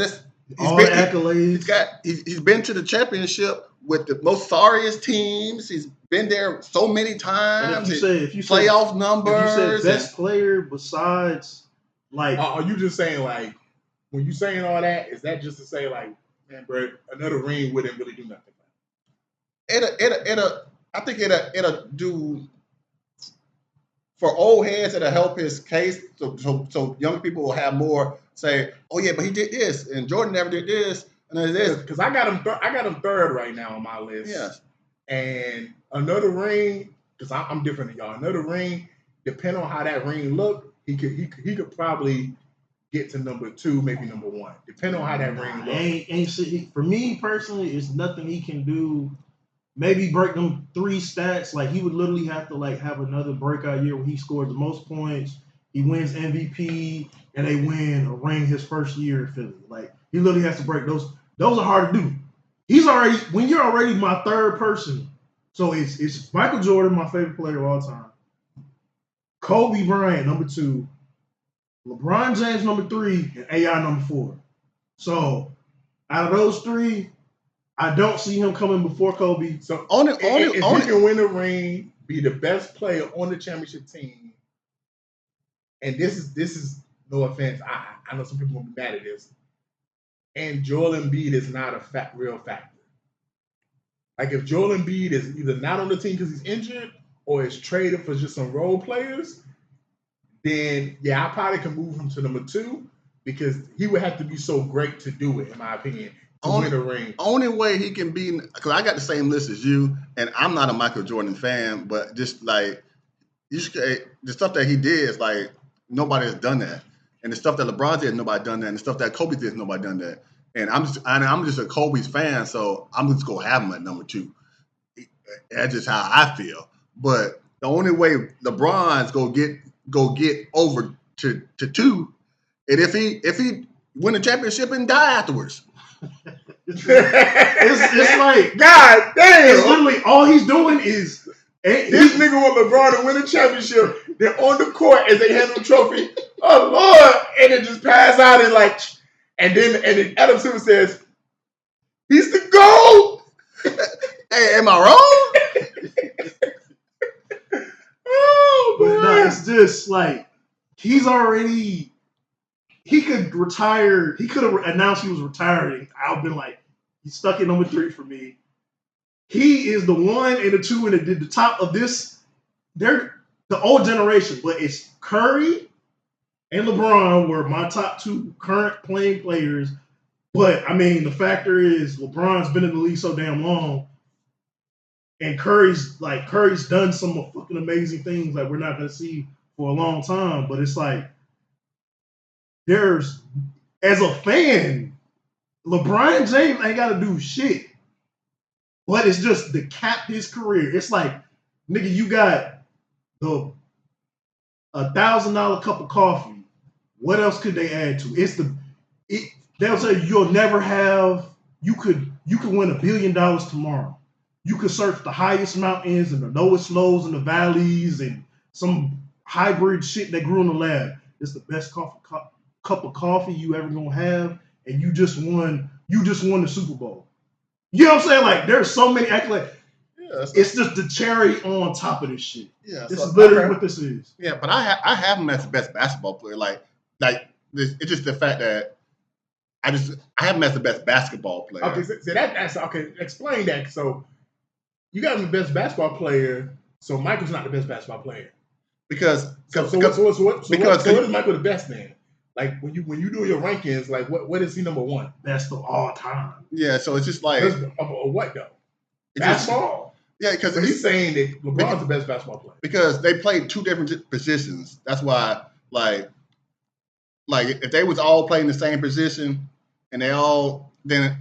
All the accolades. He's been to the championship with the most sorriest teams. He's been there so many times. If you playoff numbers. If you said best player besides, like, are you just saying, like, when you saying all that, is that just to say, like, man, bro, another ring wouldn't really do nothing? I think it'll do. For old heads, it'll help his case, so young people will have more say, oh yeah, but he did this, and Jordan never did this, and this. Because I got him third right now on my list. Yes. And another ring, because I'm different than y'all. Another ring, depending on how that ring looked, he could probably get to number 2, maybe number 1, depending on how that ring looked. For me personally, it's nothing he can do. Maybe break them 3 stats. Like, he would literally have to, like, have another breakout year where he scores the most points, he wins MVP, and they win a ring his first year in Philly. Like, he literally has to break those. Those are hard to do. When you're already my 3rd person, so it's Michael Jordan, my favorite player of all time, Kobe Bryant, number 2, LeBron James, number 3, and AI, number 4. So, out of those 3, I don't see him coming before Kobe. So if you can win a ring, be the best player on the championship team, and this is no offense, I know some people gonna be mad at this, and Joel Embiid is not a real factor. Like if Joel Embiid is either not on the team because he's injured or is traded for just some role players, then yeah, I probably can move him to number 2 because he would have to be so great to do it, in my opinion, to win a ring. Only way he can be, because I got the same list as you, and I'm not a Michael Jordan fan, but just like the stuff that he did is like nobody has done that, and the stuff that LeBron did, nobody done that, and the stuff that Kobe did, nobody done that. And I'm just a Kobe's fan, so I'm just gonna have him at number 2. That's just how I feel. But the only way LeBron's go get over to 2, and if he win the championship and die afterwards. It's like God damn! It's literally all he's doing is this nigga want LeBron to win a championship. They're on the court as they hand him the trophy. Oh Lord! And then just pass out and like. And then Adam Silver says, he's the GOAT! Hey, am I wrong? Oh, boy. But no, it's just like, he could retire. He could have announced he was retiring. I've been like, he's stuck at number 3 for me. He is the 1 and the 2 and the top of this. They're the old generation, but it's Curry and LeBron were my top 2 current playing players. But, I mean, the factor is LeBron's been in the league so damn long. And Curry's done some fucking amazing things like we're not going to see for a long time. But it's like, as a fan, LeBron James ain't got to do shit. But it's just to cap his career. It's like, nigga, you got the $1,000 cup of coffee. What else could they add to? They'll say you'll never have. You could win $1 billion tomorrow. You could surf the highest mountains and the lowest lows and the valleys and some hybrid shit that grew in the lab. It's the best cup of coffee you ever gonna have, and you just won the Super Bowl. You know what I'm saying? Like there's so many accolades. Yeah, it's just the cherry on top of this shit. Yeah, this is literally what this is. Yeah, but I have him as the best basketball player. Like it's just the fact that I have him as the best basketball player. Okay, so that's okay. Explain that. So you got him the best basketball player. So Michael's not the best basketball player because what is Michael the best then? Like when you do your rankings, like what is he number 1? Best of all time. Yeah, so it's just like what though? Basketball. Yeah, because he's saying that LeBron's the best basketball player because they played 2 different positions. That's why like if they was all playing the same position and they all then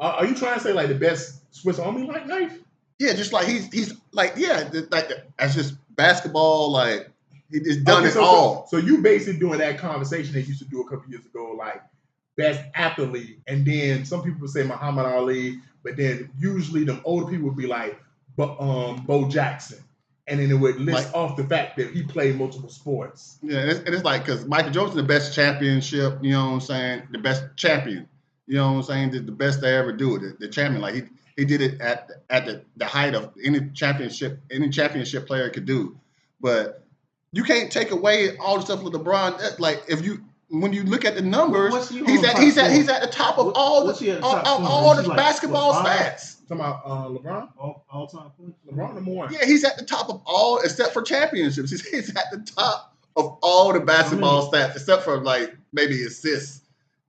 are you trying to say like the best Swiss Army knife? Yeah, just like he's like that's just basketball. Like he just done it all. So you basically doing that conversation they used to do a couple years ago, like best athlete, and then some people would say Muhammad Ali, but then usually the older people would be like Bo Jackson. And then it would list off the fact that he played multiple sports. Yeah, and it's like, because Michael Jordan's the best championship, you know what I'm saying? The best champion, you know what I'm saying? The best to ever do it, the champion. Like, he did it at the height of any championship player could do. But you can't take away all the stuff with LeBron. Like, when you look at the numbers, he's at the top of all the basketball stats. Talking about LeBron? All-time points? LeBron number 1. Yeah, he's at the top of all, except for championships. He's at the top of all the basketball stats, except for like maybe assists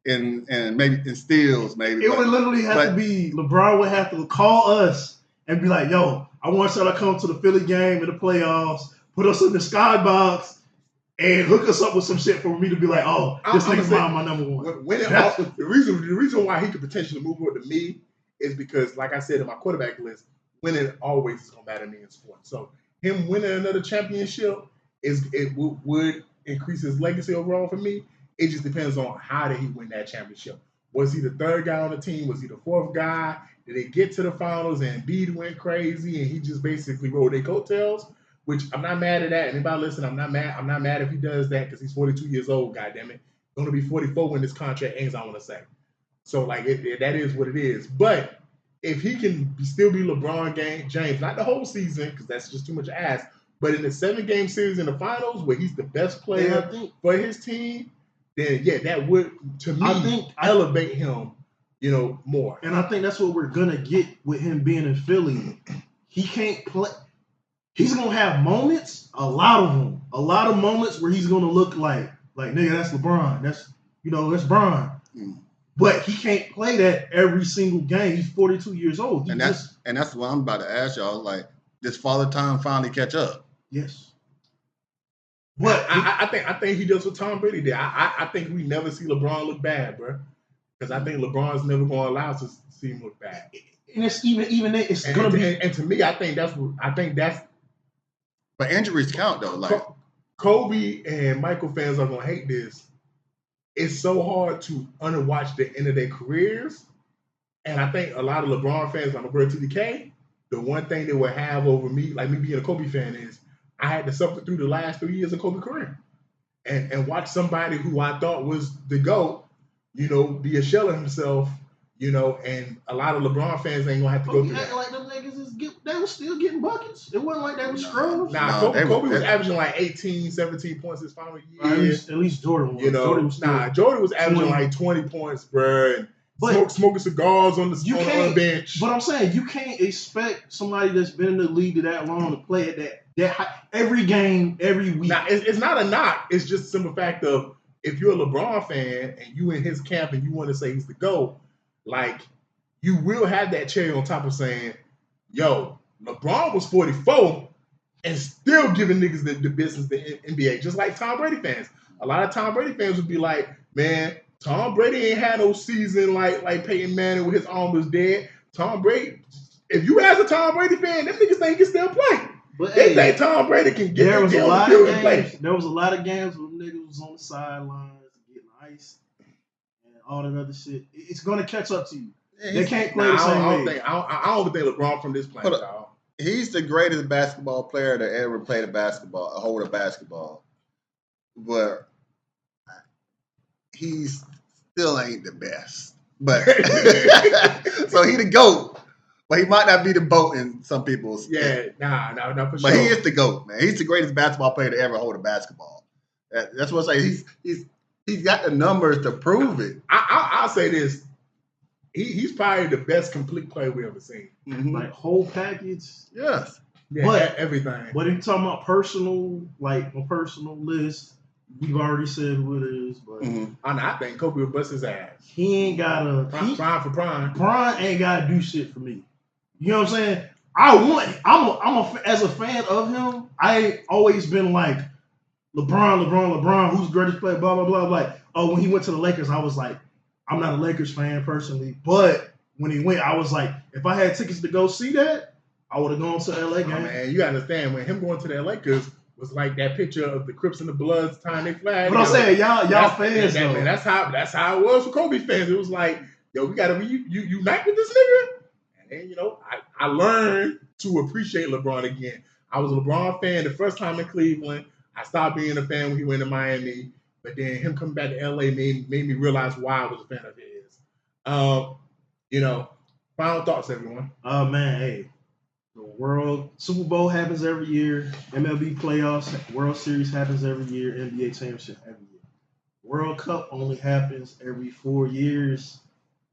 and maybe in steals, maybe. It would literally have to be, LeBron would have to call us and be like, yo, I want y'all to come to the Philly game in the playoffs, put us in the skybox, and hook us up with some shit for me to be like, oh, this nigga's my number 1. The reason why he could potentially move over to me is because, like I said in my quarterback list, winning always is going to matter to me in sports. So him winning another championship would increase his legacy overall for me. It just depends on how did he win that championship. Was he the 3rd guy on the team? Was he the 4th guy? Did they get to the finals and Embiid went crazy and he just basically rode their coattails? Which I'm not mad at that. Anybody listen, I'm not mad if he does that because he's 42 years old, goddammit. Going to be 44 when this contract ends, I want to say. So, like, that is what it is. But if he can still be LeBron James, not the whole season, because that's just too much to ask, But in the 7-game series in the finals, where he's the best player for his team, then yeah, that would to me elevate him, more. And I think that's what we're gonna get with him being in Philly. He can't play. He's gonna have moments, a lot of moments where he's gonna look like nigga, that's LeBron. That's Bron. But he can't play that every single game. He's 42 years old. That's what I'm about to ask y'all. Like, does Father Time finally catch up? Yes. But I think he does what Tom Brady did. I think we never see LeBron look bad, bro. Because I think LeBron's never gonna allow us to see him look bad. And it's gonna be. And to me, I think that's. But injuries count though. Like Kobe and Michael fans are gonna hate this. It's so hard to underwatch the end of their careers, and I think a lot of LeBron fans, I'm a bird to decay. The one thing they would have over me, like me being a Kobe fan, is I had to suffer through the last 3 years of Kobe career, and watch somebody who I thought was the GOAT, be a shell of himself, and a lot of LeBron fans ain't gonna have to go through that. Like them niggas they were still getting buckets. It wasn't like they were scrubs. Kobe was averaging like 18, 17 points his final year. At least Jordan was. Jordan was averaging like 20 points, bro. And smoking cigars on the bench. But I'm saying you can't expect somebody that's been in the league that long to play at that high, every game, every week. Now, it's not a knock. It's just a simple fact of if you're a LeBron fan and you in his camp and you want to say he's the GOAT, like you will have that cherry on top of saying, yo, LeBron was 44 and still giving niggas the business the NBA, just like Tom Brady fans. A lot of Tom Brady fans would be like, man, Tom Brady ain't had no season like Peyton Manning with his arm was dead. Tom Brady, if you ask a Tom Brady fan, them niggas think he can still play. But they think Tom Brady can get there was a lot of games. There was a lot of games where niggas was on the sidelines getting iced and all that other shit. It's gonna catch up to you. They can't play the same way. I don't think LeBron from this planet, y'all. He's the greatest basketball player to ever play hold a basketball. But he still ain't the best. But so he the GOAT. But he might not be the GOAT in some people's. Yeah, nah, for sure. But he is the GOAT, man. He's the greatest basketball player to ever hold a basketball. That's what I say. He's got the numbers to prove it. I'll say this. He's probably the best complete player we ever seen. Mm-hmm. Like whole package. Yes. Yeah, but everything. But if you're talking about personal, like a personal list, we've already said who it is. But I think Kobe would bust his ass. He ain't gotta prime for prime. Bron ain't gotta do shit for me. You know what I'm saying? As a fan of him, I ain't always been like LeBron, who's the greatest player, blah, blah, blah. Like, when he went to the Lakers, I was like, I'm not a Lakers fan personally, but when he went, I was like, if I had tickets to go see that, I would have gone to the LA game. Man, you gotta understand, when him going to the Lakers was like that picture of the Crips and the Bloods tying their flag. But I'm saying, y'all fans, though. Man, that's how it was for Kobe fans. It was like, yo, we gotta unite with this nigga. And then, I learned to appreciate LeBron again. I was a LeBron fan the first time in Cleveland. I stopped being a fan when he went to Miami. But then him coming back to LA made me realize why I was a fan of his. Final thoughts, everyone. Man, hey. The Super Bowl happens every year. MLB playoffs, World Series happens every year. NBA championship every year. World Cup only happens every 4 years.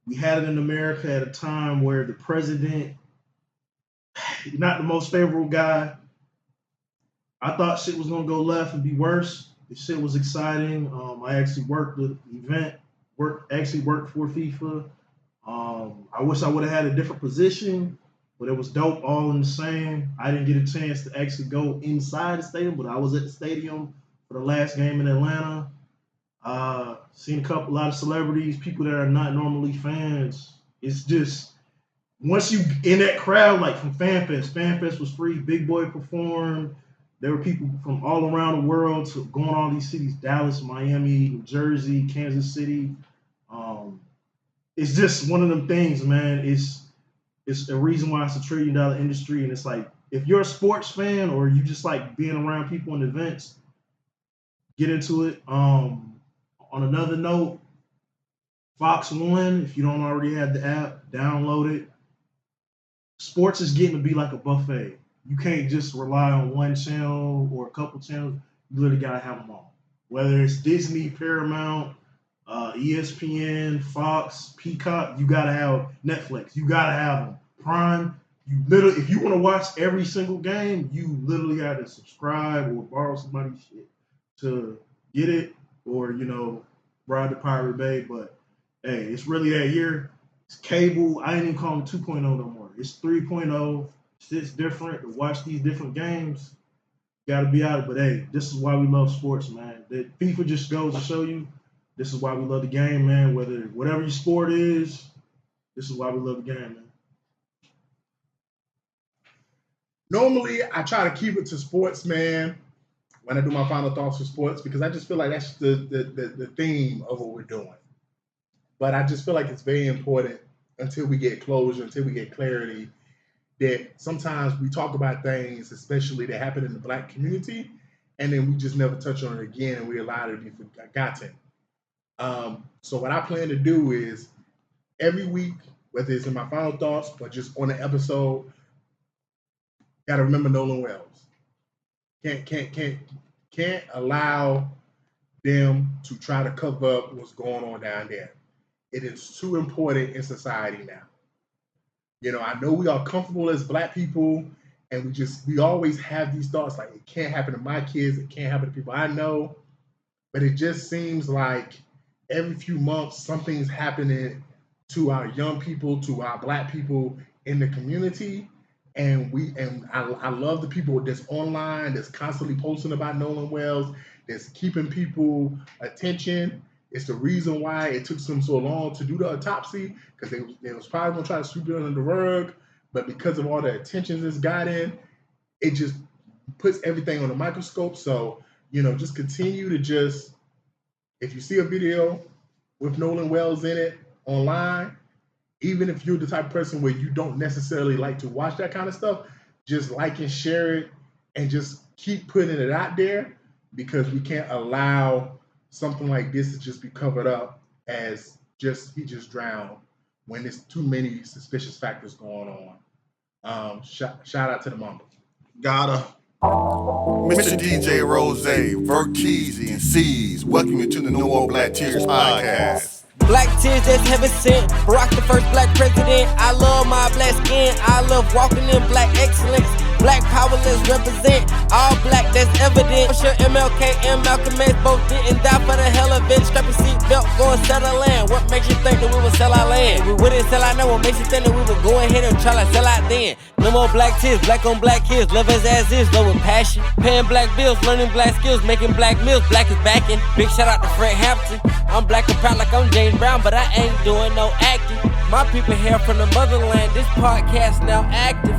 We had it in America at a time where the president, not the most favorable guy. I thought shit was gonna go left and be worse. The shit was exciting. I actually worked the event. Worked for FIFA. I wish I would have had a different position, but it was dope all in the same. I didn't get a chance to actually go inside the stadium, but I was at the stadium for the last game in Atlanta. Seen a lot of celebrities, people that are not normally fans. It's just, once you in that crowd, like from FanFest was free. Big Boy performed. There were people from all around the world going all these cities: Dallas, Miami, New Jersey, Kansas City. It's just one of them things, man. It's a reason why it's $1 trillion industry, and it's like, if you're a sports fan or you just like being around people and events, get into it. On another note, Fox One, if you don't already have the app, download it. Sports is getting to be like a buffet. you can't just rely on one channel or a couple channels. You literally gotta have them all. Whether it's Disney, Paramount, ESPN, Fox, Peacock, you gotta have Netflix. You gotta have them. Prime. You literally, if you want to watch every single game, you literally got to subscribe or borrow somebody's shit to get it, or ride the Pirate Bay. But hey, it's really that year. It's cable. I ain't even call them 2.0 no more. It's 3.0. It's different to watch these different games. Got to be out. But hey, this is why we love sports, man. That FIFA just goes to show you. This is why we love the game, man. Whatever your sport is, this is why we love the game, man. Normally, I try to keep it to sports, man, when I do my final thoughts for sports, because I just feel like that's the theme of what we're doing. But I just feel like it's very important until we get closure, until we get clarity, that sometimes we talk about things, especially that happen in the Black community, and then we just never touch on it again, and we allow it to be forgotten. So what I plan to do is every week, whether it's in my final thoughts or just on an episode, got to remember Nolan Wells. Can't allow them to try to cover up what's going on down there. It is too important in society now. I know we are comfortable as Black people, and we always have these thoughts like it can't happen to my kids, it can't happen to people I know. But it just seems like every few months something's happening to our young people, to our Black people in the community. And I love the people that's online, that's constantly posting about Nolan Wells, that's keeping people attention. It's the reason why it took them so long to do the autopsy, because they was probably gonna try to sweep it under the rug, but because of all the attention it's gotten, it just puts everything on the microscope. So just continue to if you see a video with Nolan Wells in it online, even if you're the type of person where you don't necessarily like to watch that kind of stuff, just like and share it and just keep putting it out there, because we can't allow something like this to just be covered up as he just drowned when there's too many suspicious factors going on. Shout out to the Mamba. Gotta. Mr. DJ Rose, Verkeezy, and C's, welcome you to the No More Black Tears podcast. Black tears that's heaven sent. Barack the first black president. I love my black skin. I love walking in black excellence. Black power, let's represent. All black, that's evident. For sure, MLK and Malcolm X both didn't die for the hell of it. Strap your seatbelt, go and sell our land. What makes you think that we would sell our land? We wouldn't sell out now. What makes you think that we would go ahead and try to sell out then? No more black tears, black on black kids. Love us as is, love with passion. Paying black bills, learning black skills, making black meals. Black is backing. Big shout out to Fred Hampton. I'm black and proud like I'm James Brown, but I ain't doing no acting. My people here from the motherland. This podcast now active.